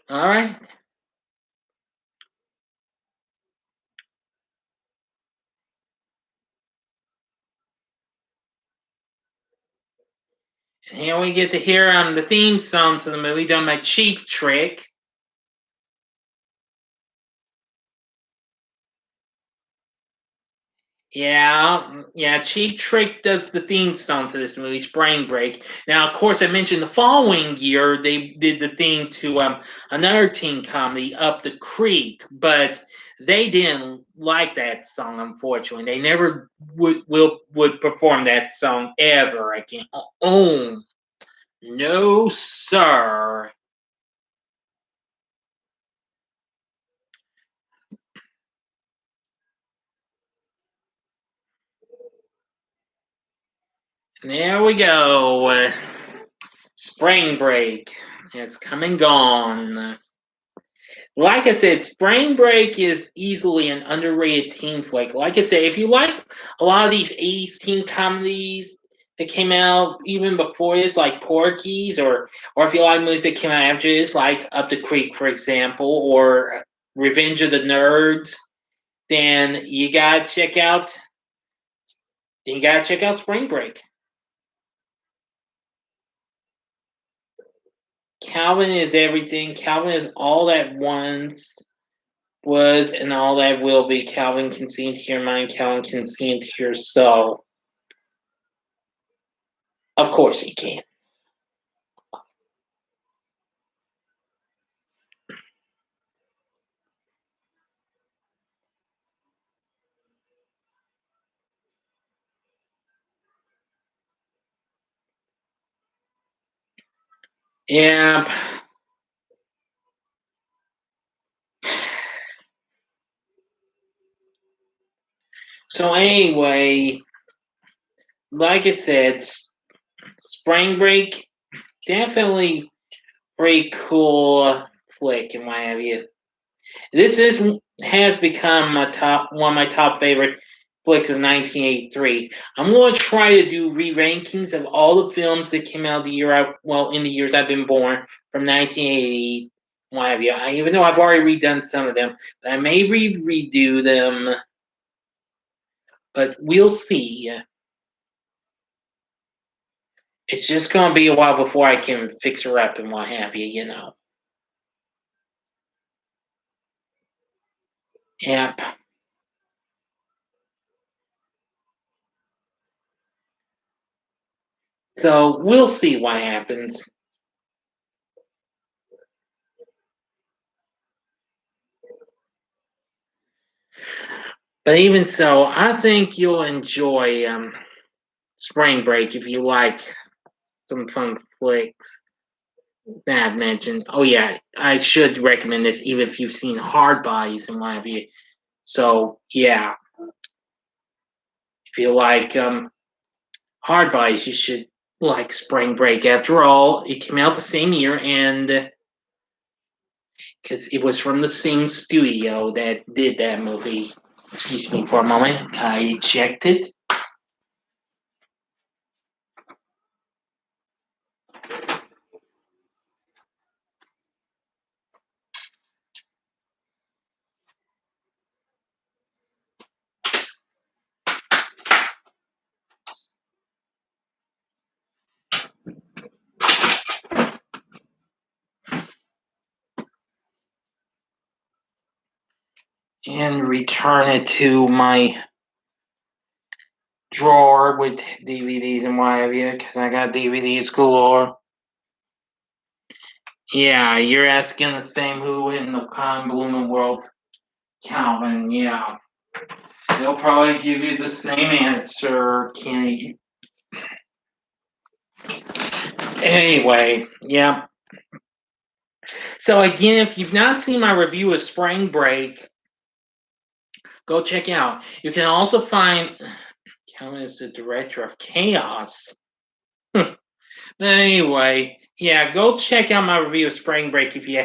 All right. And here we get to hear the theme song to the movie done by Cheap Trick. Yeah. Cheap Trick does the theme song to this movie, Spring Break. Now, of course, I mentioned the following year they did the theme to another teen comedy, Up the Creek, but they didn't like that song. Unfortunately, they never would perform that song ever again. Oh no, sir. There we go. Spring break. It's come and gone. Like I said, Spring Break is easily an underrated teen flick. Like I said, if you like a lot of these 80s teen comedies that came out even before this, like Porky's, or if you like movies that came out after this, like Up the Creek, for example, or Revenge of the Nerds, then you gotta check out Spring Break. Calvin is everything. Calvin is all that once was and all that will be. Calvin can see into your mind. Calvin can see into your soul. Of course he can. Yep. So anyway, like I said, Spring Break definitely pretty cool flick and what have you. This has become one of my top favorite flicks of 1983. I'm going to try to do re-rankings of all the films that came out in the years I've been born from 1980. What have you? Even though I've already redone some of them, but I may redo them. But we'll see. It's just going to be a while before I can fix her up and what have you. Yep. So we'll see what happens. But even so, I think you'll enjoy Spring Break if you like some fun flicks that I've mentioned. Oh yeah, I should recommend this even if you've seen Hard Bodies and what have you. So yeah, if you like Hard Bodies, you should like Spring Break. After all, it came out the same year, and because it was from the same studio that did that movie. Excuse me for a moment. I ejected. And return it to my drawer with DVDs and what have you, because I got DVDs galore. Yeah, you're asking the same who in the Con Blooming World, Calvin. Yeah, they'll probably give you the same answer, Kenny. Anyway, yeah. So again, if you've not seen my review of Spring Break, go check out. You can also find Calvin is the director of Chaos. Anyway, yeah, go check out my review of Spring Break if you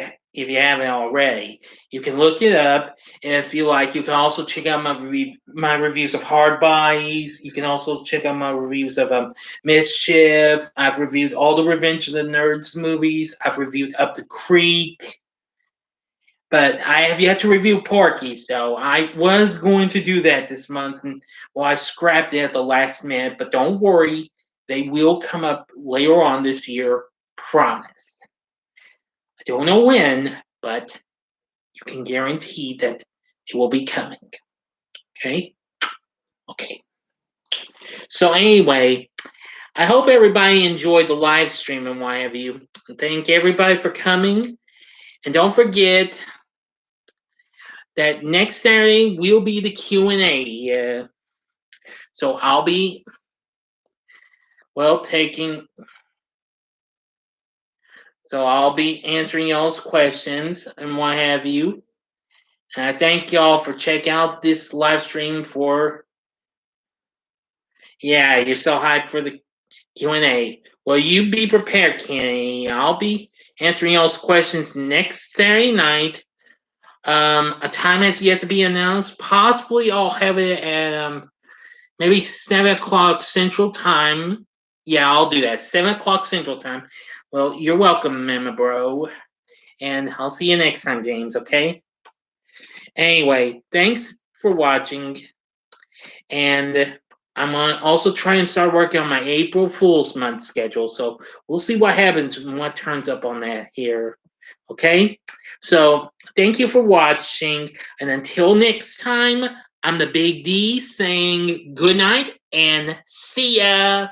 haven't already. You can look it up, and if you like, you can also check out my reviews of Hard Bodies. You can also check out my reviews of Mischief. I've reviewed all the Revenge of the Nerds movies. I've reviewed Up the Creek. But I have yet to review Porky, so I was going to do that this month, and I scrapped it at the last minute. But don't worry, they will come up later on this year, promise. I don't know when, but you can guarantee that it will be coming. Okay? Okay. So anyway, I hope everybody enjoyed the live stream and what have you. Thank everybody for coming, and don't forget that next Saturday will be the Q&A. So I'll be taking. So I'll be answering y'all's questions and what have you. And I thank y'all for checking out this live stream for. Yeah, you're so hyped for the. Q&A. Well, you be prepared, Kenny. I'll be answering y'all's questions next Saturday night. A time has yet to be announced. Possibly I'll have it at maybe 7 o'clock Central Time. Yeah, I'll do that. 7 o'clock Central Time. Well, you're welcome, Mama Bro. And I'll see you next time, James, okay? Anyway, thanks for watching. And I'm gonna also try and start working on my April Fool's month schedule. So we'll see what happens and what turns up on that here. Okay? So thank you for watching. And until next time, I'm the Big D saying good night and see ya.